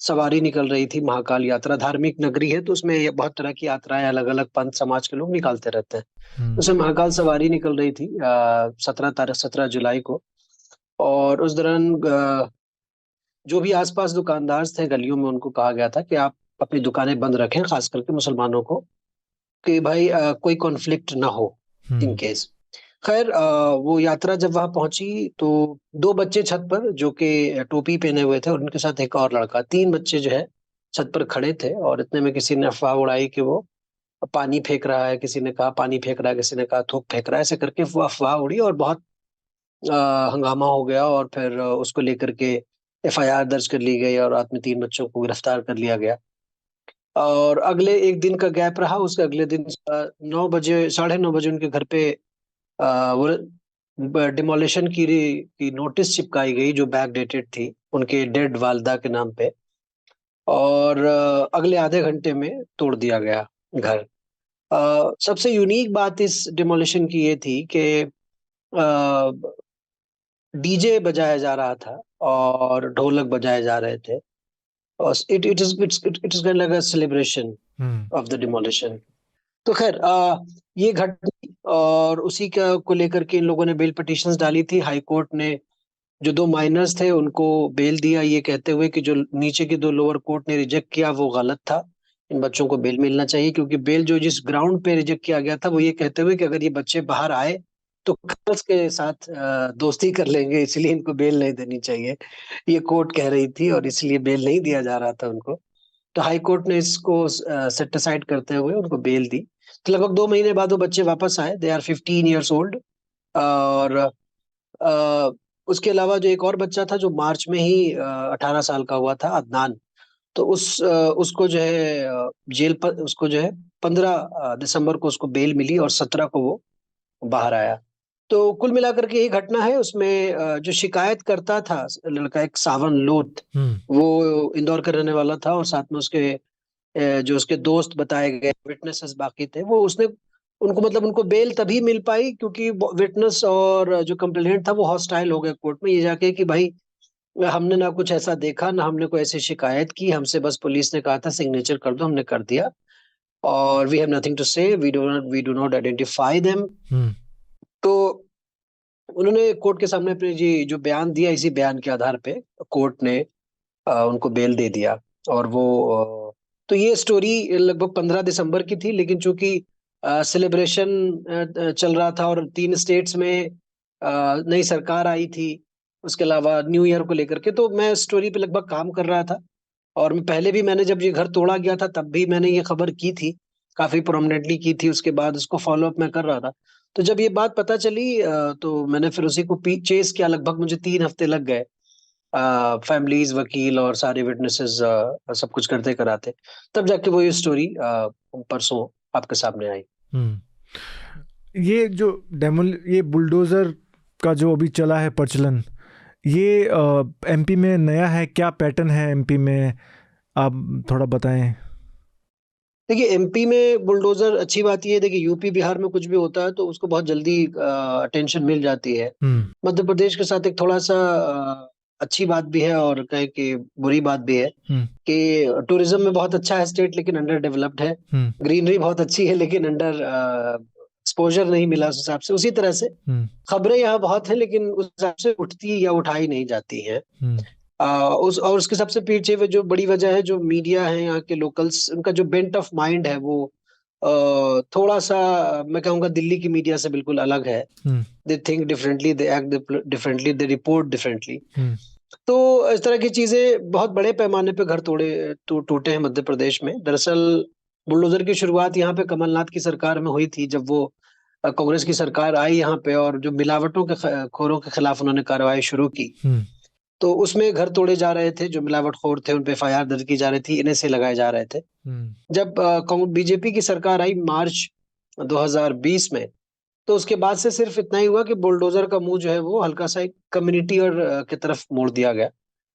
सवारी निकल रही थी, महाकाल यात्रा। धार्मिक नगरी है तो उसमें ये बहुत तरह की यात्राएं अलग अलग पंथ समाज के लोग निकालते रहते हैं। उसमें महाकाल सवारी निकल रही थी 17 जुलाई को। और उस दौरान जो भी आसपास दुकानदार थे गलियों में, उनको कहा गया था कि आप अपनी दुकानें बंद रखें, खास करके मुसलमानों को, कि भाई कोई कॉन्फ्लिक्ट ना हो इन केस। खैर वो यात्रा जब वहां पहुंची तो 2 बच्चे छत पर, जो कि टोपी पहने हुए थे, और उनके साथ एक और लड़का, 3 बच्चे जो है छत पर खड़े थे। और इतने में किसी ने अफवाह उड़ाई कि वो पानी फेंक रहा है, किसी ने कहा पानी फेंक रहा है, किसी ने कहा थूक फेंक रहा है। ऐसे करके वो अफवाह उड़ी और बहुत हंगामा हो गया। और फिर उसको लेकर के एफआईआर दर्ज कर ली गई और रात में 3 बच्चों को गिरफ्तार कर लिया गया। और अगले एक दिन का गैप रहा। उसके अगले दिन 9 बजे, 9:30 बजे उनके घर पे वो डिमोलिशन की नोटिस चिपकाई गई, जो बैक डेटेड थी उनके डेड वालदा के नाम पे। और अगले आधे घंटे में तोड़ दिया गया घर। सबसे यूनिक बात इस डिमोलिशन की ये थी कि डीजे बजाया जा रहा था और ढोलक बजाए जा रहे थे। और it is kind like a celebration of the demolition. तो खैर ये घटना, और उसी का को लेकर के इन लोगों ने बेल पिटीशंस डाली थी। हाई कोर्ट ने जो 2 माइनर्स थे उनको बेल दिया, ये कहते हुए कि जो नीचे के 2 लोअर कोर्ट ने रिजेक्ट किया वो गलत था, इन बच्चों को बेल मिलना चाहिए। क्योंकि बेल जो जिस ग्राउंड पे रिजेक्ट किया गया था वो ये कहते हुए कि अगर ये बच्चे बाहर आए तो कपल्स के साथ दोस्ती कर लेंगे, इसलिए इनको बेल नहीं देनी चाहिए, ये कोर्ट कह रही थी, और इसलिए बेल नहीं दिया जा रहा था उनको। तो हाई कोर्ट ने इसको सेट असाइड करते हुए उनको बेल दी। तो लगभग 2 महीने बाद वो बच्चे वापस आए। They are 15 years old. और उसके अलावा जो एक और बच्चा था जो मार्च में ही 18 साल का हुआ था, अदनान, तो उसको जो है जेल पर, उसको जो है 15 दिसंबर को उसको बेल मिली और 17 को वो बाहर आया। तो कुल मिलाकर के ये घटना है। उसमें जो शिकायत करता था लड़का, एक सावन लोथ, वो इंदौर का रहने वाला था, और साथ में उसके जो उसके दोस्त बताए गए विटनेसेस बाकी थे, वो उसने उनको मतलब उनको बेल तभी मिल पाई क्योंकि विटनेस और जो कंप्लेनेंट था वो हॉस्टाइल हो गए कोर्ट में, ये जाके कि भाई हमने ना कुछ ऐसा देखा, ना हमने कोई ऐसी शिकायत की, हमसे बस पुलिस ने कहा था सिग्नेचर कर दो, हमने कर दिया, और we have nothing to say, we do not identify them. तो उन्होंने कोर्ट के सामने अपने जी जो बयान दिया, इसी बयान के आधार पे कोर्ट ने उनको बेल दे दिया। और वो तो ये स्टोरी लगभग 15 दिसंबर की थी, लेकिन चूंकि सेलिब्रेशन चल रहा था और 3 स्टेट्स में नई सरकार आई थी, उसके अलावा न्यू ईयर को लेकर के, तो मैं स्टोरी पे लगभग काम कर रहा था। और मैं पहले भी, मैंने जब ये घर तोड़ा गया था तब भी मैंने ये खबर की थी, काफी प्रोमिनेंटली की थी। उसके बाद उसको फॉलो अप मैं कर रहा था। तो जब ये बात पता चली तो मैंने फिर उसी को चेस किया। लगभग मुझे 3 हफ्ते लग गए, फैमिलीज, वकील और सारे विटनेसेस सब कुछ करते कराते, तब जाके वो ये स्टोरी परसों आपके सामने आई। ये जो ये बुलडोजर का जो अभी चला है प्रचलन, ये एमपी में नया है, क्या पैटर्न है एमपी में, आप थोड़ा बताएं। देखिए, एमपी में बुलडोजर, अच्छी बात ये है, देखिए यूपी बिहार में कुछ भी होता है तो उसको बहुत जल्दी अटेंशन मिल जाती है। मध्य प्रदेश के साथ एक थोड़ा सा अच्छी बात भी है और कहे कि बुरी बात भी है कि टूरिज्म में बहुत अच्छा है स्टेट, लेकिन अंडर डेवलप्ड है। ग्रीनरी बहुत अच्छी है, लेकिन अंडर एक्सपोजर नहीं मिला उस हिसाब से। उसी तरह से खबरें यहाँ बहुत है, लेकिन उस हिसाब से उठती या उठाई नहीं जाती हैं। और उसके सबसे पीछे जो बड़ी वजह है, जो मीडिया है यहाँ के लोकल्स, उनका जो बेंट ऑफ माइंड है वो थोड़ा सा मैं कहूँगा दिल्ली की मीडिया से बिल्कुल अलग है। They think differently, they act differently, they report differently. तो इस तरह की चीजें बहुत बड़े पैमाने पे घर टूटे हैं मध्य प्रदेश में। दरअसल बुलडोजर की शुरुआत यहाँ पे कमलनाथ की सरकार में हुई थी, जब वो कांग्रेस की सरकार आई यहाँ पे, और जो मिलावटों के खोरों के खिलाफ उन्होंने कार्रवाई शुरू की। तो उसमें घर तोड़े जा रहे थे, जो मिलावटखोर थे उन पे FIR दर्ज की जा रही थी, इन्हें से लगाए जा रहे थे। जब बीजेपी की सरकार आई मार्च 2020 में, तो उसके बाद से सिर्फ इतना ही हुआ कि बुलडोजर का मुंह जो है वो हल्का सा एक कम्युनिटी और की तरफ मोड़ दिया गया,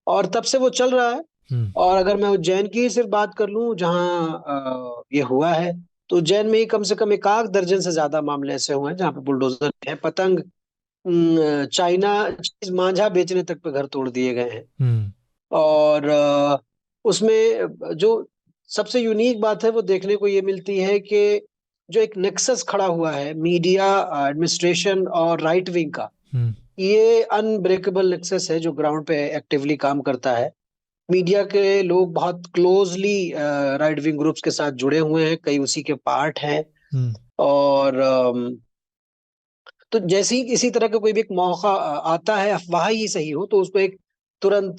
और तब से वो चल रहा है। और अगर मैं उज्जैन की सिर्फ बात कर लूं जहाँ ये हुआ है, तो उज्जैन में ही कम से कम 1 दर्जन से ज्यादा मामले ऐसे हुए हैं जहाँ पे बुलडोजर है, पतंग, चाइना चीज, मांझा बेचने तक पे घर तोड़ दिए गए हैं। और उसमें जो सबसे यूनिक बात है वो देखने को ये मिलती है कि जो एक नेक्सस खड़ा हुआ है मीडिया, एडमिनिस्ट्रेशन और राइट विंग का, ये अनब्रेकेबल नेक्सस है जो ग्राउंड पे एक्टिवली काम करता है। मीडिया के लोग बहुत क्लोजली राइट विंग ग्रुप्स के साथ जुड़े हुए हैं, कई उसी के पार्ट हैं। और तो जैसे ही इसी तरह का कोई भी एक मौका आता है, अफवाह ही सही हो, तो उसको एक तुरंत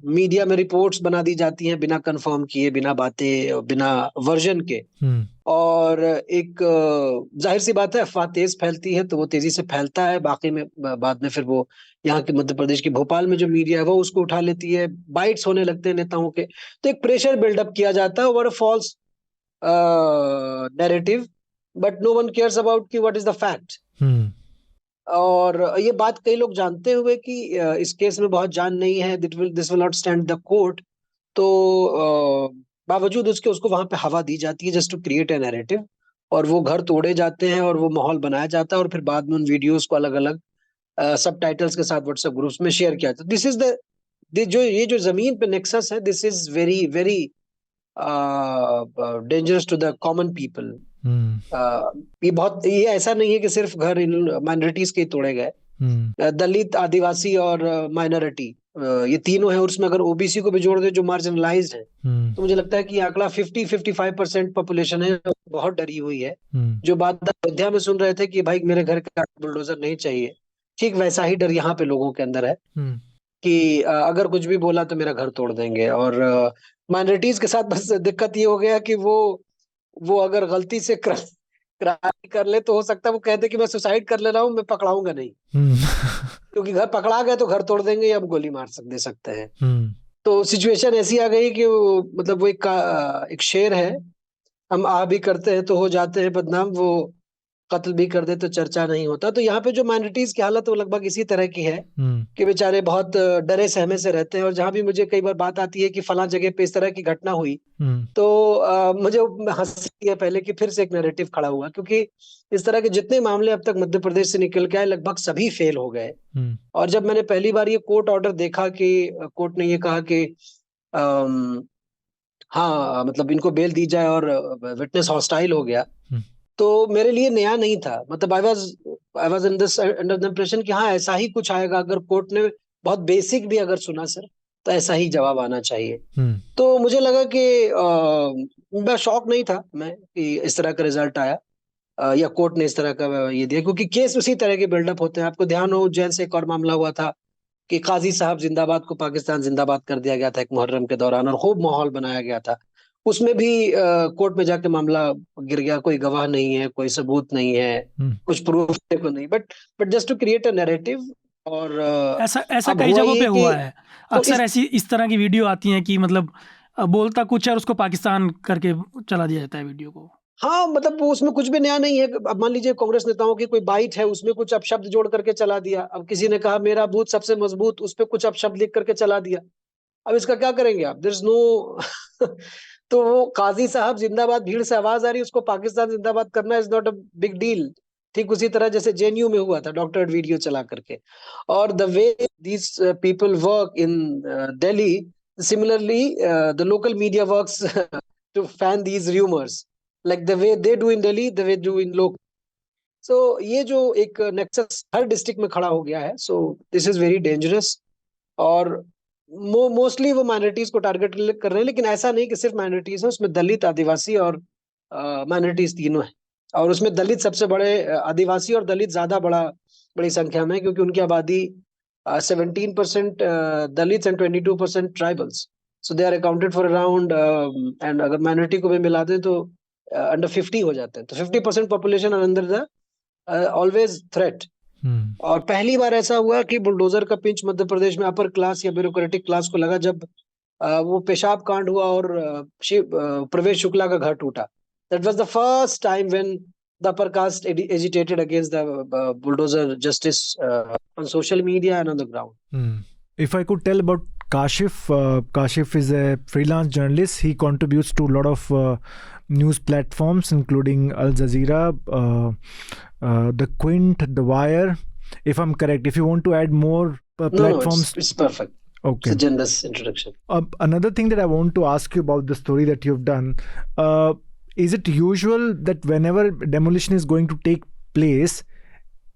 मीडिया में रिपोर्ट्स बना दी जाती हैं बिना कंफर्म किए, बिना बातें, बिना वर्जन के। और एक जाहिर सी बात है, अफवाह तेज फैलती है तो वो तेजी से फैलता है, बाकी में बाद में फिर वो यहाँ के मध्य प्रदेश की भोपाल में जो मीडिया है वो उसको उठा लेती है, बाइट्स होने लगते हैं नेताओं के। तो एक प्रेशर बिल्डअप किया जाता है over a false narrative, but no one cares about कि व्हाट इज द फैक्ट। और ये बात कई लोग जानते हुए कि इस केस में बहुत जान नहीं है, this will not stand the court, तो बावजूद उसके उसको वहां पे हवा दी जाती है just to create a narrative, और वो घर तोड़े जाते हैं और वो माहौल बनाया जाता है, और फिर बाद में उन वीडियोस को अलग अलग सब टाइटल्स के साथ व्हाट्सएप ग्रुप्स में शेयर किया जाता है। दिस इज द ये जो जमीन पे नेक्सस है, this is very very dangerous to the common people. ये ऐसा नहीं है कि सिर्फ घर इन माइनॉरिटीज के तोड़े गए, दलित, आदिवासी और माइनॉरिटी, ये तीनों हैं, और उसमें अगर ओबीसी को भी जोड़ दे जो मार्जिनलाइज्ड है, तो मुझे लगता है कि आंकड़ा 50-55% पॉपुलेशन है बहुत डरी हुई है। जो बात अयोध्या में सुन रहे थे कि भाई मेरे घर का बुलडोजर नहीं चाहिए, ठीक वैसा ही डर यहाँ पे लोगों के अंदर है कि अगर कुछ भी बोला तो मेरा घर तोड़ देंगे। और माइनॉरिटीज के साथ बस दिक्कत ये हो गया कि वो अगर गलती से क्राइम कर ले तो हो सकता है वो कहते कि मैं सुसाइड कर ले रहा हूँ, मैं पकड़ाऊंगा नहीं, क्योंकि घर पकड़ा गए तो घर तोड़ देंगे या हम गोली मार दे सकते हैं। तो सिचुएशन ऐसी आ गई कि मतलब वो एक शेर है, हम आ भी करते हैं तो हो जाते हैं बदनाम, वो कत्ल भी कर दे तो चर्चा नहीं होता। तो यहाँ पे जो माइनॉरिटीज की हालत वो लगभग इसी तरह की है कि बेचारे बहुत डरे सहमे से रहते हैं। और जहां भी मुझे कई बार बात आती है कि फला जगह पे इस तरह की घटना हुई, तो मुझे हंसी है पहले कि फिर से एक नैरेटिव खड़ा हुआ, क्योंकि इस तरह के जितने मामले अब तक मध्य प्रदेश से निकल के आए लगभग सभी फेल हो गए। और जब मैंने पहली बार ये कोर्ट ऑर्डर देखा कि कोर्ट ने ये कहा कि हाँ मतलब इनको बेल दी जाए और विटनेस हॉस्टाइल हो गया, तो मेरे लिए नया नहीं था। मतलब I was in this under the impression कि हाँ ऐसा ही कुछ आएगा, अगर कोर्ट ने बहुत बेसिक भी अगर सुना सर तो ऐसा ही जवाब आना चाहिए। तो मुझे लगा कि मैं शॉक नहीं था मैं कि इस तरह का रिजल्ट आया या कोर्ट ने इस तरह का ये दिया, क्योंकि केस उसी तरह के बिल्डअप होते हैं। आपको ध्यान हो उज्जैन से एक और मामला हुआ था कि काजी साहब जिंदाबाद को पाकिस्तान जिंदाबाद कर दिया गया था एक मुहर्रम के दौरान, और खूब माहौल बनाया गया था। उसमें भी कोर्ट में जाके मामला गिर गया, कोई गवाह नहीं है, कोई सबूत नहीं है, कुछ प्रूफ को नहीं, but just to create a narrative. और ऐसा कई जगहों पे हुआ है। अक्सर ऐसी इस तरह की वीडियो आती हैं कि मतलब बोलता कुछ है और उसको पाकिस्तान करके चला दिया जाता है वीडियो को। हाँ मतलब उसमें कुछ भी नया नहीं है। अब मान लीजिए कांग्रेस नेताओं की कोई बाइट है, उसमें कुछ अपशब्द जोड़ करके चला दिया। अब किसी ने कहा मेरा बूथ सबसे मजबूत, उस पर कुछ अपशब्द लिख करके चला दिया। अब इसका क्या करेंगे आप? देयर इज नो तो वो काजी साहब जिंदाबाद, भीड़ से आवाज आ रही है, उसको पाकिस्तान जिंदाबाद करना is not a big deal. ठीक उसी तरह जैसे जेएनयू में हुआ था डॉक्टर वीडियो चला करके. और the way these people work in Delhi, similarly the local media works to fan these rumours, like the way they do in Delhi, the way do in local. So ये जो एक नेक्सस हर district में खड़ा हो गया है, so this is very dangerous. और mostly वो माइनॉरिटीज को टारगेट कर रहे हैं, लेकिन ऐसा नहीं कि सिर्फ माइनॉरिटीज है, उसमें दलित, आदिवासी और माइनॉरिटीज तीनों है. और उसमें दलित सबसे बड़े, आदिवासी और दलित ज्यादा बड़ी संख्या में है, क्योंकि उनकी आबादी 17% Dalit and 22% tribals. So they are accounted for around, and अगर माइनॉरिटी को भी मिला दें तो अंडर 50 हो जाते हैं. तो 50% population are under the always threat. और पहली बार ऐसा हुआ कि बुलडोजर का पिंच मध्य प्रदेश में अपर क्लास या ब्यूरोक्रेटिक क्लास को लगा, जब वो पेशाब कांड हुआ और प्रवेश शुक्ला का घर टूटा. That was the first time when the upper caste agitated against the bulldozer justice on social media and on the ground. If I could tell about Kashif, Kashif is a freelance journalist. He contributes to a lot of news platforms, including Al Jazeera, The Quint, The Wire. If I'm correct, if you want to add more platforms. No, it's perfect. Okay. It's a generous introduction. Another thing that I want to ask you about the story that you've done. Is it usual that whenever demolition is going to take place,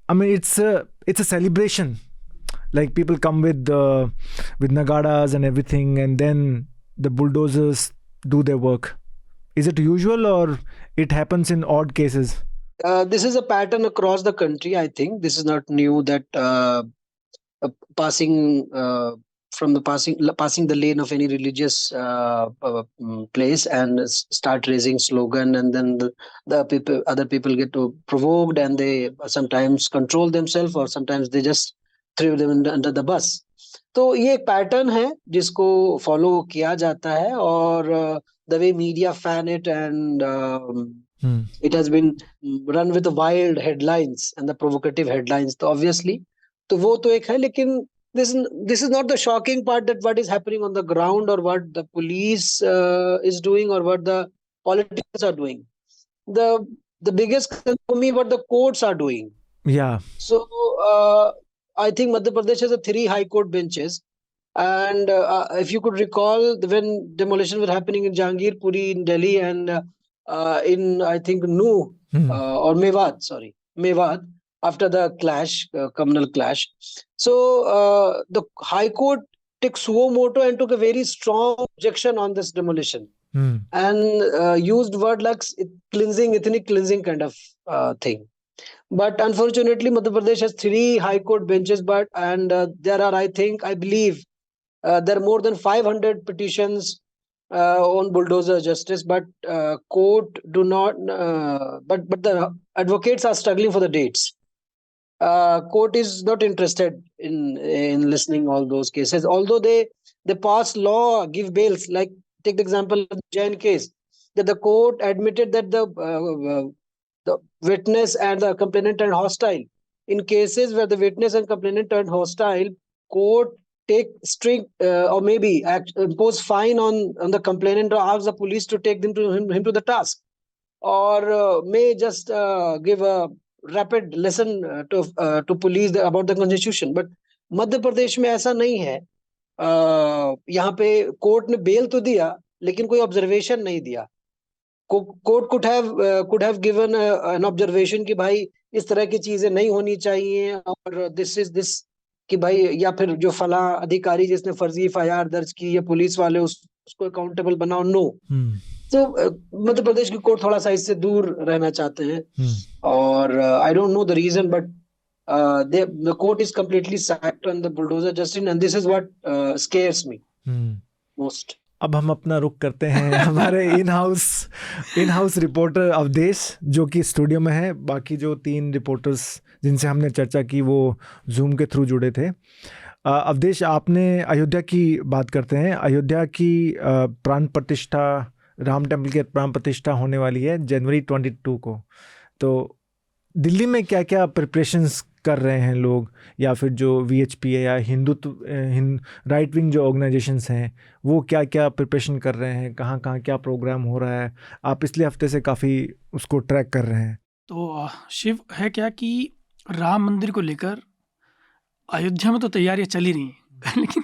I mean, it's a celebration, like people come with nagadas and everything, and then the bulldozers do their work? Is it usual, or it happens in odd cases? This is a pattern across the country. I think this is not new, that passing the lane of any religious place and start raising slogan, and then the other people get provoked, and they sometimes control themselves, or sometimes they just throw them under the bus. तो ये एक pattern है जिसको follow किया जाता है, और the way media fan it, and it has been run with the wild headlines and the provocative headlines. तो obviously तो वो तो एक है, लेकिन this is not the shocking part, that what is happening on the ground, or what the police is doing, or what the politicians are doing. The biggest concern for me, what the courts are doing. Yeah. So I think Madhya Pradesh has 3 high court benches, and if you could recall, when demolition were happening in Jahangir Puri in Delhi, and in I think or Mewat, after the clash, communal clash. So the High Court took suo moto and took a very strong objection on this demolition, and used word like ethnic cleansing kind of thing. But unfortunately, Madhya Pradesh has 3 High Court benches, and there are, I believe, there are more than 500 petitions on bulldozer justice, but court do not. But the advocates are struggling for the dates. Court is not interested in listening all those cases, although they pass law, give bails. Like, take the example of the Jain case, that the court admitted that the witness and the complainant turned hostile. In cases where the witness and complainant turned hostile, court take strict or maybe impose fine on the complainant, or ask the police to take him to the task, or may just give a rapid lesson to police about the constitution. But Madhya Pradesh में ऐसा नहीं है. यहाँ पे court ने bell तो दिया, लेकिन कोई ऑब्जर्वेशन नहीं दिया. Court could have given an observation कि भाई इस तरह की चीजें नहीं होनी चाहिए, और this कि भाई, या फिर जो फला अधिकारी जिसने फर्जी FIR दर्ज की, या पुलिस वाले उसको अकाउंटेबल बनाओ. नो. तो मध्य प्रदेश की कोर्ट थोड़ा सा इससे दूर रहना चाहते हैं, और I don't know the reason, but the court is completely sacked on the bulldozer justice, and this is what scares me most. अब हम अपना रुख करते हैं हमारे इन हाउस रिपोर्टर अवधेश, जो कि स्टूडियो में है. बाकी जो 3 रिपोर्टर्स जिनसे हमने चर्चा की वो जूम के थ्रू जुड़े थे. अवधेश, आपने अयोध्या की बात करते हैं. अयोध्या की प्राण प्रतिष्ठा, राम टेम्पल की प्राण प्रतिष्ठा होने वाली है जनवरी 22 को. तो दिल्ली में क्या क्या प्रिपरेशंस कर रहे हैं लोग, या फिर जो VHP है या राइट विंग जो ऑर्गेनाइजेशंस हैं, वो क्या क्या प्रिपरेशन कर रहे हैं, कहाँ कहाँ क्या प्रोग्राम हो रहा है? आप पिछले हफ्ते से काफ़ी उसको ट्रैक कर रहे हैं. तो शिव है क्या कि राम मंदिर को लेकर अयोध्या में तो तैयारियां चल ही रही हैं लेकिन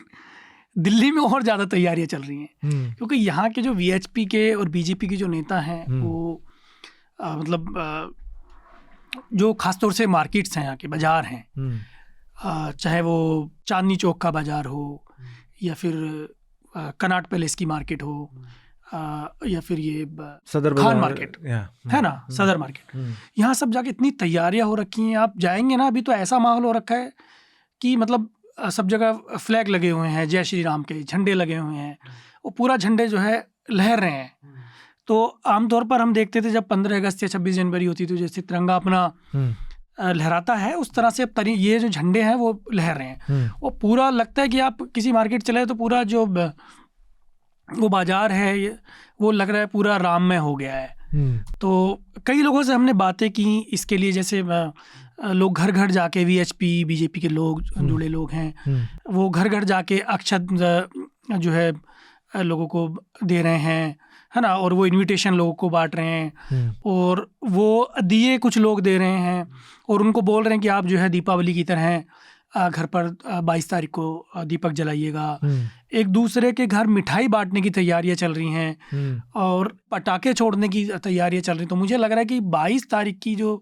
दिल्ली में और ज़्यादा तैयारियां चल रही हैं क्योंकि यहाँ के जो वीएचपी के और बीजेपी के जो नेता हैं वो मतलब जो खासतौर से मार्केट्स हैं, यहाँ के बाज़ार हैं, चाहे वो चांदनी चौक का बाज़ार हो या फिर कनॉट पैलेस की मार्केट हो या फिर ये सदर खान मार्केट है ना, सदर मार्केट, यहाँ सब जाके इतनी तैयारियां हो रखी हैं। आप जाएंगे ना, अभी तो ऐसा माहौल हो रखा है कि मतलब सब जगह फ्लैग लगे हुए हैं, जय श्री राम के झंडे लगे हुए हैं, वो पूरा झंडे जो है लहर रहे हैं। तो आमतौर पर हम देखते थे जब 15 अगस्त या 26 जनवरी होती थी, जैसे तिरंगा अपना लहराता है उस तरह से अब ये जो झंडे हैं वो लहर रहे हैं। वो पूरा लगता है कि आप किसी मार्केट चले तो पूरा जो वो बाजार है वो लग रहा है पूरा राममय हो गया है। तो कई लोगों से हमने बातें की इसके लिए, जैसे लोग घर घर जाके वीएचपी बीजेपी के लोग जुड़े लोग हैं वो घर घर जाके अक्षत जो है लोगों को दे रहे हैं, है ना, और वो इनविटेशन लोगों को बांट रहे हैं और वो दिए कुछ लोग दे रहे हैं और उनको बोल रहे हैं कि आप जो है दीपावली की तरह घर पर 22 तारीख को दीपक जलाइएगा। एक दूसरे के घर मिठाई बांटने की तैयारियां चल रही हैं और पटाखे छोड़ने की तैयारियां चल रही। तो मुझे लग रहा है कि 22 तारीख की जो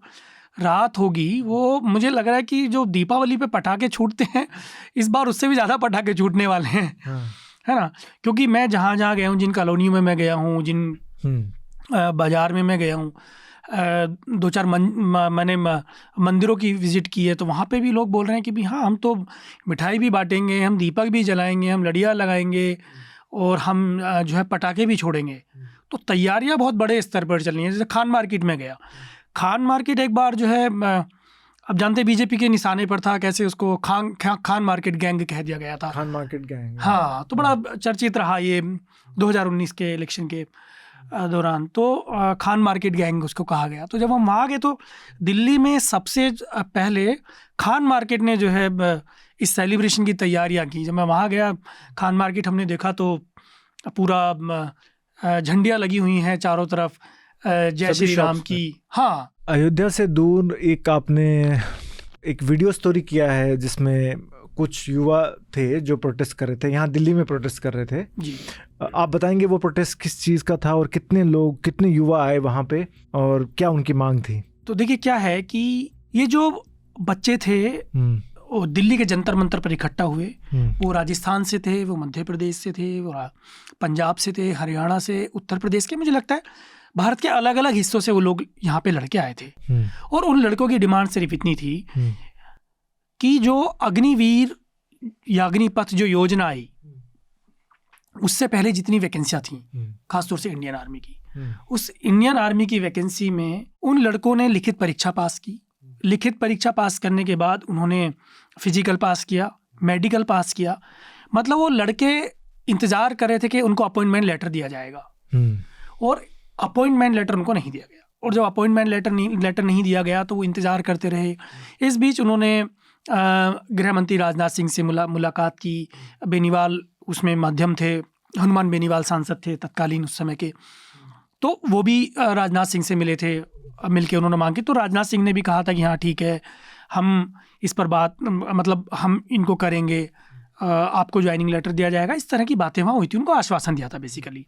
रात होगी वो मुझे लग रहा है कि जो दीपावली पे पटाखे छूटते हैं इस बार उससे भी ज़्यादा पटाखे छूटने वाले हैं, है ना। क्योंकि मैं जहाँ जहाँ गया हूँ, जिन कॉलोनियों में मैं गया हूँ, जिन बाज़ार में मैं गया हूँ, 2-4 मैंने मंदिरों की विज़िट की है, तो वहाँ पे भी लोग बोल रहे हैं कि भी हाँ हम तो मिठाई भी बांटेंगे, हम दीपक भी जलाएंगे, हम लड़ियाँ लगाएंगे और हम जो है पटाखे भी छोड़ेंगे। तो तैयारियाँ बहुत बड़े स्तर पर चल रही हैं। जैसे खान मार्केट में गया, खान मार्केट एक बार जो है अब जानते बीजेपी के निशाने पर था, कैसे उसको खान मार्केट गैंग कह दिया गया था। खान मार्केट गैंग, हाँ, तो बड़ा चर्चित रहा ये 2019 के इलेक्शन के दौरान, तो खान मार्केट गैंग उसको कहा गया। तो जब हम वहाँ गए तो दिल्ली में सबसे पहले खान मार्केट ने जो है इस सेलिब्रेशन की तैयारियाँ की। जब मैं वहाँ गया खान मार्केट हमने देखा तो पूरा झंडियाँ लगी हुई हैं चारों तरफ जय श्री राम की। हाँ, अयोध्या से दूर एक आपने एक वीडियो स्टोरी किया है जिसमें कुछ युवा थे जो प्रोटेस्ट कर रहे थे, यहाँ दिल्ली में प्रोटेस्ट कर रहे थे जी। आप बताएंगे वो प्रोटेस्ट किस चीज़ का था और कितने लोग, कितने युवा आए वहाँ पे और क्या उनकी मांग थी? तो देखिए क्या है कि ये जो बच्चे थे वो दिल्ली के जंतर मंतर पर इकट्ठा हुए। वो राजस्थान से थे, वो मध्य प्रदेश से थे, वो पंजाब से थे, हरियाणा से, उत्तर प्रदेश के, मुझे लगता है भारत के अलग अलग हिस्सों से वो लोग यहाँ पे लड़के आए थे। और उन लड़कों की डिमांड सिर्फ इतनी थी कि जो अग्निवीर या अग्निपथ जो योजना आई उससे पहले जितनी वैकेंसियाँ थी खासतौर से इंडियन आर्मी की, उस इंडियन आर्मी की वैकेंसी में उन लड़कों ने लिखित परीक्षा पास की। लिखित परीक्षा पास करने के बाद उन्होंने फिजिकल पास किया, मेडिकल पास किया। मतलब वो लड़के इंतज़ार कर रहे थे कि उनको अपॉइंटमेंट लेटर दिया जाएगा और अपॉइंटमेंट लेटर उनको नहीं दिया गया। और जब अपॉइंटमेंट लेटर नहीं दिया गया तो वो इंतज़ार करते रहे। इस बीच उन्होंने गृह मंत्री राजनाथ सिंह से मुलाकात की। बेनीवाल उसमें माध्यम थे, हनुमान बेनीवाल सांसद थे तत्कालीन उस समय के, तो वो भी राजनाथ सिंह से मिले थे। मिलके उन्होंने मांग की तो राजनाथ सिंह ने भी कहा था कि हाँ ठीक है, हम इस पर बात, मतलब हम इनको करेंगे, आपको ज्वाइनिंग लेटर दिया जाएगा। इस तरह की बातें वहाँ हुई थी, उनको आश्वासन दिया था बेसिकली।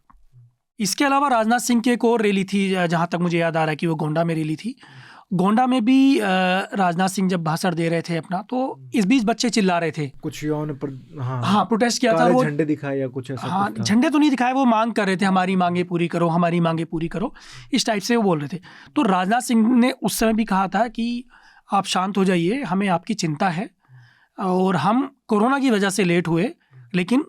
इसके अलावा राजनाथ सिंह की एक और रैली थी, जहाँ तक मुझे याद आ रहा है कि वो गोंडा में रैली थी। गोंडा में भी राजनाथ सिंह जब भाषण दे रहे थे अपना, तो इस बीच बच्चे चिल्ला रहे थे, कुछ युवाओं ने हाँ प्रोटेस्ट किया था। वो झंडे दिखाए या कुछ ऐसा? हाँ, झंडे तो नहीं दिखाए, वो मांग कर रहे थे, हमारी मांगे पूरी करो, हमारी मांगे पूरी करो, इस टाइप से वो बोल रहे थे। तो राजनाथ सिंह ने उस समय भी कहा था कि आप शांत हो जाइए, हमें आपकी चिंता है और हम कोरोना की वजह से लेट हुए लेकिन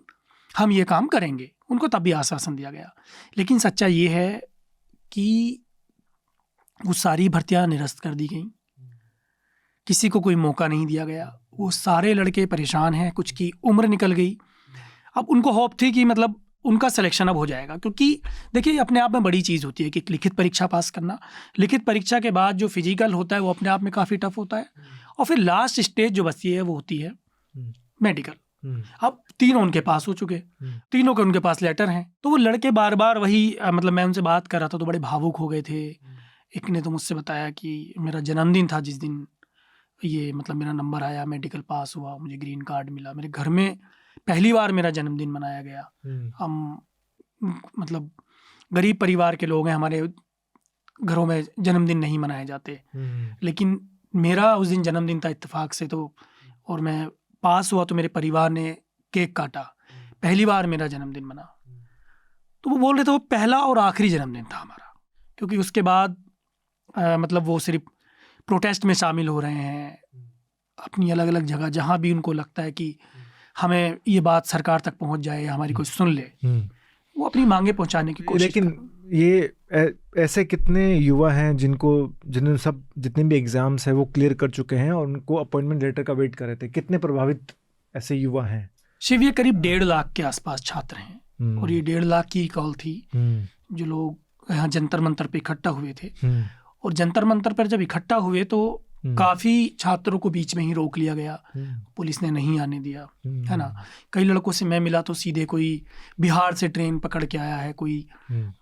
हम ये काम करेंगे। उनको तब भी आश्वासन दिया गया। लेकिन सच्चाई ये है कि वो सारी भर्तियां निरस्त कर दी गई, किसी को कोई मौका नहीं दिया गया। वो सारे लड़के परेशान हैं, कुछ की उम्र निकल गई। अब उनको होप थी कि मतलब उनका सिलेक्शन अब हो जाएगा, क्योंकि देखिए अपने आप में बड़ी चीज़ होती है कि लिखित परीक्षा पास करना। लिखित परीक्षा के बाद जो फिजिकल होता है वो अपने आप में काफ़ी टफ होता है, और फिर लास्ट स्टेज जो बचती है वो होती है मेडिकल। अब तीनों उनके पास हो चुके, तीनों के उनके पास लेटर हैं। तो वो लड़के बार बार वही, मतलब मैं उनसे बात कर रहा था तो बड़े भावुक हो गए थे। एक ने तो मुझसे बताया कि मेरा जन्मदिन था जिस दिन ये मतलब मेरा नंबर आया, मेडिकल पास हुआ, मुझे ग्रीन कार्ड मिला, मेरे घर में पहली बार मेरा जन्मदिन मनाया गया। हम मतलब गरीब परिवार के लोग हैं, हमारे घरों में जन्मदिन नहीं मनाए जाते, लेकिन मेरा उस दिन जन्मदिन था इत्तेफाक से, तो और मैं पास हुआ तो मेरे परिवार ने केक काटा, पहली बार मेरा जन्मदिन मना। तो वो बोल रहे थे वो पहला और आखिरी जन्मदिन था हमारा, क्योंकि उसके बाद मतलब वो सिर्फ प्रोटेस्ट में शामिल हो रहे हैं अपनी अलग अलग जगह, जहाँ भी उनको लगता है कि हमें ये बात सरकार तक पहुँच जाए या हमारी कोई सुन ले, वो अपनी मांगे पहुँचाने की कोशिश। लेकिन ये ऐसे कितने युवा हैं जिन्होंने सब जितने भी एग्जाम्स है वो क्लियर कर चुके हैं और उनको अपॉइंटमेंट लेटर का वेट कर रहे थे, कितने प्रभावित ऐसे युवा हैं? शिव, ये करीब 1.5 लाख के आसपास छात्र हैं, और ये 1.5 लाख की कॉल थी जो लोग यहाँ जंतर मंतर पे इकट्ठा हुए थे। और जंतर मंतर पर जब इकट्ठा हुए तो काफी छात्रों को बीच में ही रोक लिया गया, पुलिस ने नहीं आने दिया, है ना। कई लड़कों से मैं मिला तो सीधे कोई बिहार से ट्रेन पकड़ के आया है, कोई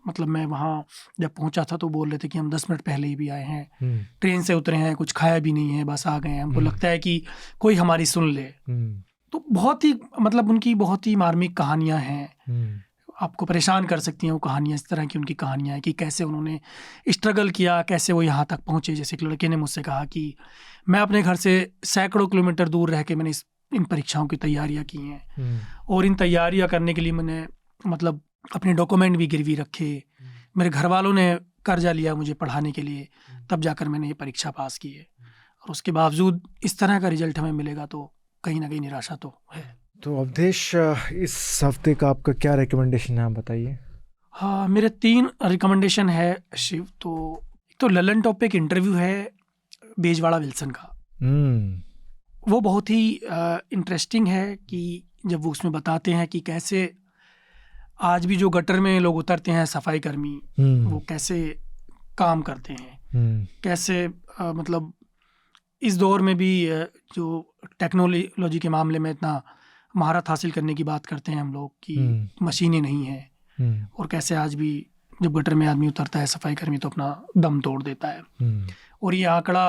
मतलब मैं वहाँ जब पहुंचा था तो बोल रहे थे कि हम 10 मिनट पहले ही भी आए हैं, ट्रेन से उतरे हैं, कुछ खाया भी नहीं है, बस आ गए हैं, हमको लगता है कि कोई हमारी सुन ले। तो बहुत ही मतलब उनकी बहुत ही मार्मिक कहानियां हैं, आपको परेशान कर सकती हैं वो कहानियाँ। इस तरह की उनकी कहानियाँ हैं कि कैसे उन्होंने स्ट्रगल किया, कैसे वो यहाँ तक पहुँचे। जैसे एक लड़के ने मुझसे कहा कि मैं अपने घर से सैकड़ों किलोमीटर दूर रह के मैंने इन परीक्षाओं की तैयारियाँ की हैं, और इन तैयारियाँ करने के लिए मैंने मतलब अपने डॉक्यूमेंट भी गिरवी रखे, मेरे घर वालों ने कर्जा लिया मुझे पढ़ाने के लिए, तब जाकर मैंने ये परीक्षा पास की है, और उसके बावजूद इस तरह का रिजल्ट हमें मिलेगा तो कहीं ना कहीं निराशा तो है। तो अवधेश, इस हफ्ते का आपका क्या रिकमेंडेशन है, आप बताइए। हाँ, मेरे 3 रिकमेंडेशन है शिव। तो एक तो ललन टॉप पे एक इंटरव्यू है बेजवाड़ा विल्सन का, वो बहुत ही इंटरेस्टिंग है कि जब वो उसमें बताते हैं कि कैसे आज भी जो गटर में लोग उतरते हैं सफाई कर्मी, वो कैसे काम करते हैं, कैसे मतलब इस दौर में भी जो टेक्नोलॉजी के मामले में इतना महारत हासिल करने की बात करते हैं हम लोग कि मशीनें नहीं हैं, और कैसे आज भी जब गटर में आदमी उतरता है सफाई कर्मी तो अपना दम तोड़ देता है, और ये आंकड़ा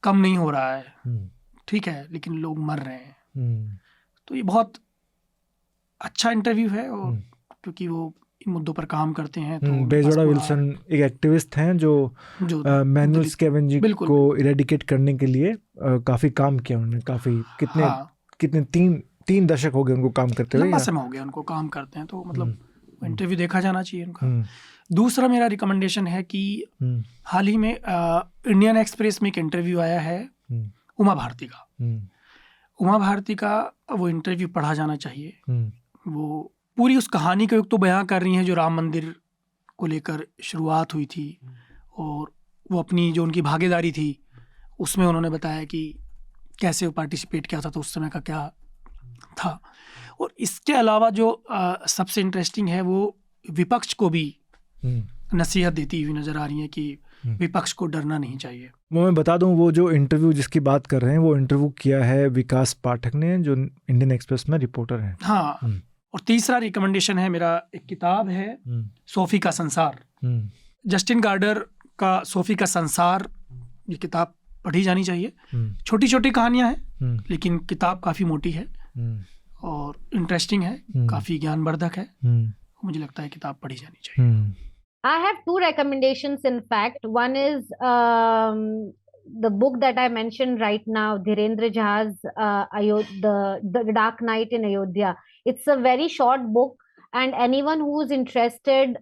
कम नहीं हो रहा है, ठीक है, लेकिन लोग मर रहे हैं। तो ये बहुत अच्छा इंटरव्यू है, और क्योंकि वो इन मुद्दों पर काम करते हैं। तो बेजवाड़ा विल्सन एक एक्टिविस्ट हैं जो मैनुअल स्कैवेंजिंग को इरेडिकेट करने के लिए काफ़ी काम किया उन्होंने, काफ़ी कितने 3 दशक हो गए उनको काम करते हुए, लंबा समय हो गया उनको काम करते हैं, तो मतलब इंटरव्यू देखा जाना चाहिए उनका। दूसरा मेरा रिकमेंडेशन है कि हाल ही में इंडियन एक्सप्रेस में एक इंटरव्यू आया है उमा भारती का। उमा भारती का वो इंटरव्यू पढ़ा जाना चाहिए। वो पूरी उस कहानी को एक तो बयां कर रही हैं जो राम मंदिर को लेकर शुरुआत हुई थी, और वो अपनी जो उनकी भागीदारी थी उसमें उन्होंने बताया कि कैसे वो पार्टिसिपेट किया था, तो उस समय का क्या था। और इसके अलावा जो सबसे इंटरेस्टिंग है वो विपक्ष को भी नसीहत देती हुई नजर आ रही है कि विपक्ष को डरना नहीं चाहिए। वो मैं बता दूं, वो जो इंटरव्यू जिसकी बात कर रहे हैं वो इंटरव्यू किया है विकास पाठक ने, जो इंडियन एक्सप्रेस में रिपोर्टर हैं। हाँ, और तीसरा रिकमेंडेशन है मेरा, एक किताब है सोफी का संसार, जस्टिन गार्डर का सोफी का संसार। ये किताब पढ़ी जानी चाहिए। छोटी छोटी कहानियां हैं लेकिन किताब काफ़ी मोटी है और इंटरेस्टिंग है, काफ़ी ज्ञानवर्धक है। मुझे लगता है किताब पढ़ी जानी चाहिए। I have 2 recommendations, in fact. One is the book that I mentioned right now, Dhirendra Jha's the Dark Knight in Ayodhya. It's a very short book, and anyone who's interested,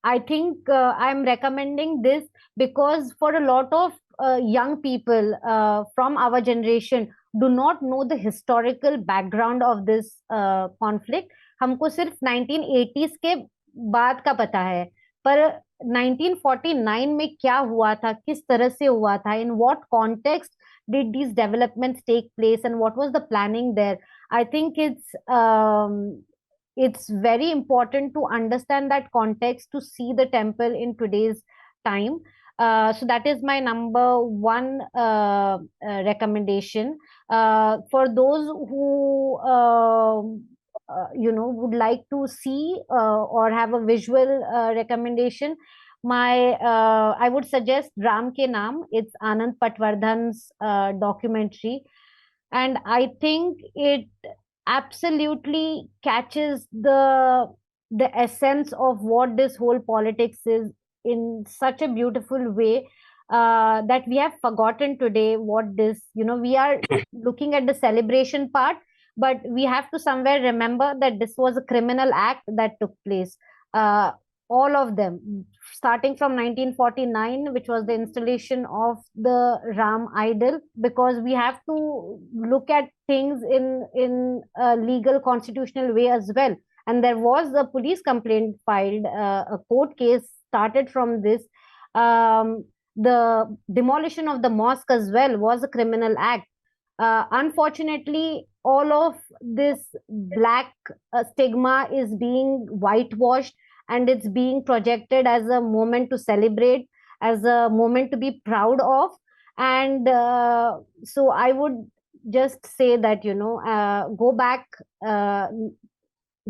I think I'm recommending this because for a lot of young people from our generation do not know the historical background of this conflict. हमको सिर्फ 1980s के बाद का पता है, पर 1949 में क्या हुआ था, किस तरह से हुआ था, in what context did these developments take place and what was the planning there. I think it's very important to understand that context to see the temple in today's time. So that is my number 1 recommendation. For those who would like to see or have a visual recommendation, I would suggest Ram Ke Naam. It's Anand Patwardhan's documentary, and I think it absolutely catches the essence of what this whole politics is in such a beautiful way, that we have forgotten today what this, we are looking at the celebration part, but we have to somewhere remember that this was a criminal act that took place. All of them, starting from 1949, which was the installation of the Ram idol, because we have to look at things in a legal constitutional way as well. And there was a police complaint filed, a court case started from this. The demolition of the mosque as well was a criminal act. Unfortunately, all of this black stigma is being whitewashed, and it's being projected as a moment to celebrate, as a moment to be proud of. And so I would just say that, go back,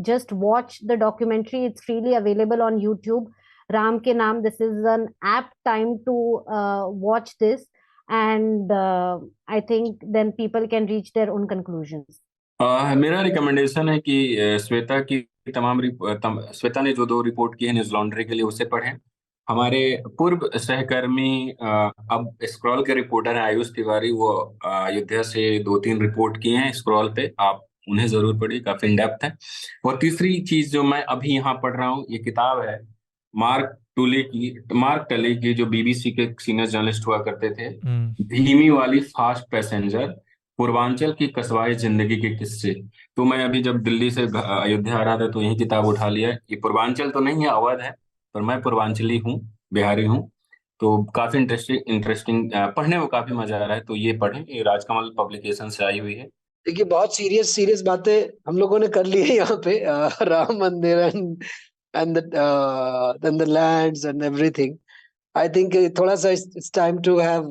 just watch the documentary. It's freely available on YouTube. Ram Ke Naam. This is an apt time to watch this, and I think then people can reach their own conclusions. मेरा recommendation है कि श्वेता की श्वेता ने जो 2 report की है news laundry के लिए, उसे पढ़ें। हमारे पूर्व सहकर्मी अब स्क्रॉल के रिपोर्टर हैं आयुष तिवारी, वो अयोध्या से 2-3 रिपोर्ट किए हैं स्क्रॉल पे, आप उन्हें जरूर पढ़िए, काफी इन डेप्थ है। और तीसरी चीज जो मैं अभी यहाँ पढ़ रहा हूँ, ये किताब है मार्क टली की, जो बीबीसी के सीनियर जर्नलिस्ट हुआ करते थे, धीमी वाली फास्ट पैसेंजर, पूर्वांचल की कस्बाई जिंदगी के किस्से। तो मैं अभी जब दिल्ली से अयोध्या आ रहा था तो यही किताब उठा लिया। ये पूर्वांचल तो नहीं है, अवध है, पर मैं पूर्वांचली हूँ, बिहारी हूँ, तो काफी इंटरेस्टिंग पढ़ने में काफी मजा आ रहा है। तो ये पढ़ें, ये राजकमल पब्लिकेशन से आई हुई है। देखिए, बहुत सीरियस बातें हम लोगों ने कर ली है यहाँ पे, राम मंदिर and the lands and everything. I think थोड़ा सा it's time to have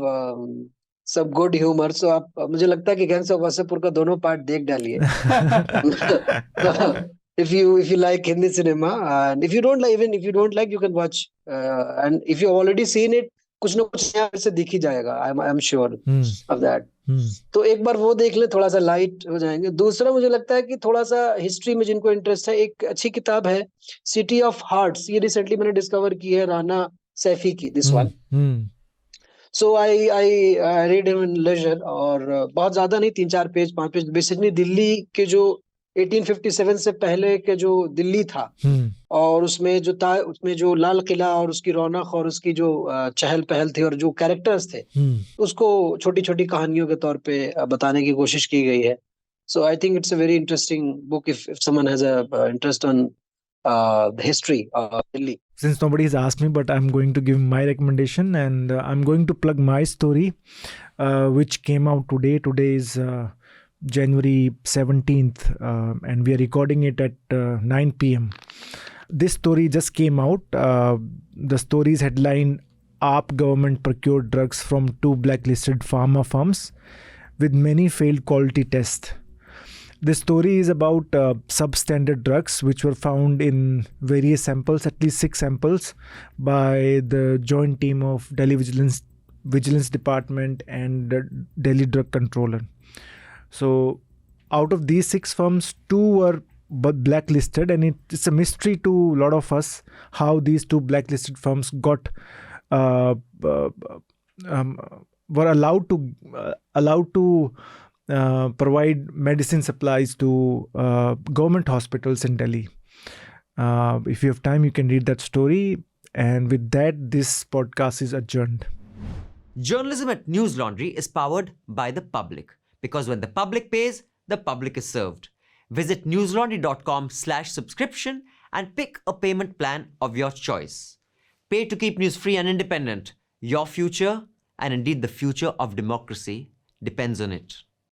some good humor. So आप, मुझे लगता है कि गैंग्स ऑफ वासेपुर का दोनों पार्ट देख डालिए। if you like Hindi cinema, and if you don't like, you can watch, and if you've already seen it, कुछ ना कुछ यहाँ से दिख ही जाएगा, I'm sure of that. तो एक बार वो देख ले, थोड़ा सा लाइट हो जाएंगे। दूसरा मुझे लगता है कि थोड़ा सा हिस्ट्री में जिनको इंटरेस्ट है, एक अच्छी किताब है सिटी ऑफ हार्ट्स, ये रिसेंटली मैंने डिस्कवर की है, राना सैफी की, this one. So I read him in leisure, और बहुत ज्यादा नहीं, 3-4 पेज 5 पेज। बेसिकली दिल्ली के जो 1857 से पहले के जो दिल्ली था, और उसमें जो लाल किला और उसकी रौनक और उसकी जो चहल पहल थी और जो कैरेक्टर्स थे, उसको छोटी छोटी कहानियों के तौर पे बताने की कोशिश की गई है। So I think it's a very interesting book if someone has a interest on the history of Delhi. Since nobody has asked me, but I'm going to give my recommendation, and I'm going to plug my story, which came out today. Today is January 17th, and we are recording it at 9 p.m. This story just came out. The story's headline: AAP government procured drugs from 2 blacklisted pharma firms with many failed quality tests. This story is about substandard drugs which were found in various samples, at least 6 samples, by the joint team of Delhi Vigilance Department and Delhi Drug Controller. So out of these 6 firms, 2 were blacklisted, and it's a mystery to a lot of us how these 2 blacklisted firms got were allowed to provide medicine supplies to government hospitals in Delhi. If you have time, you can read that story. And with that, this podcast is adjourned. Journalism at News Laundry is powered by the public, because when the public pays, the public is served. Visit newslaundry.com/subscription and pick a payment plan of your choice. Pay to keep news free and independent. Your future, and indeed the future of democracy, depends on it.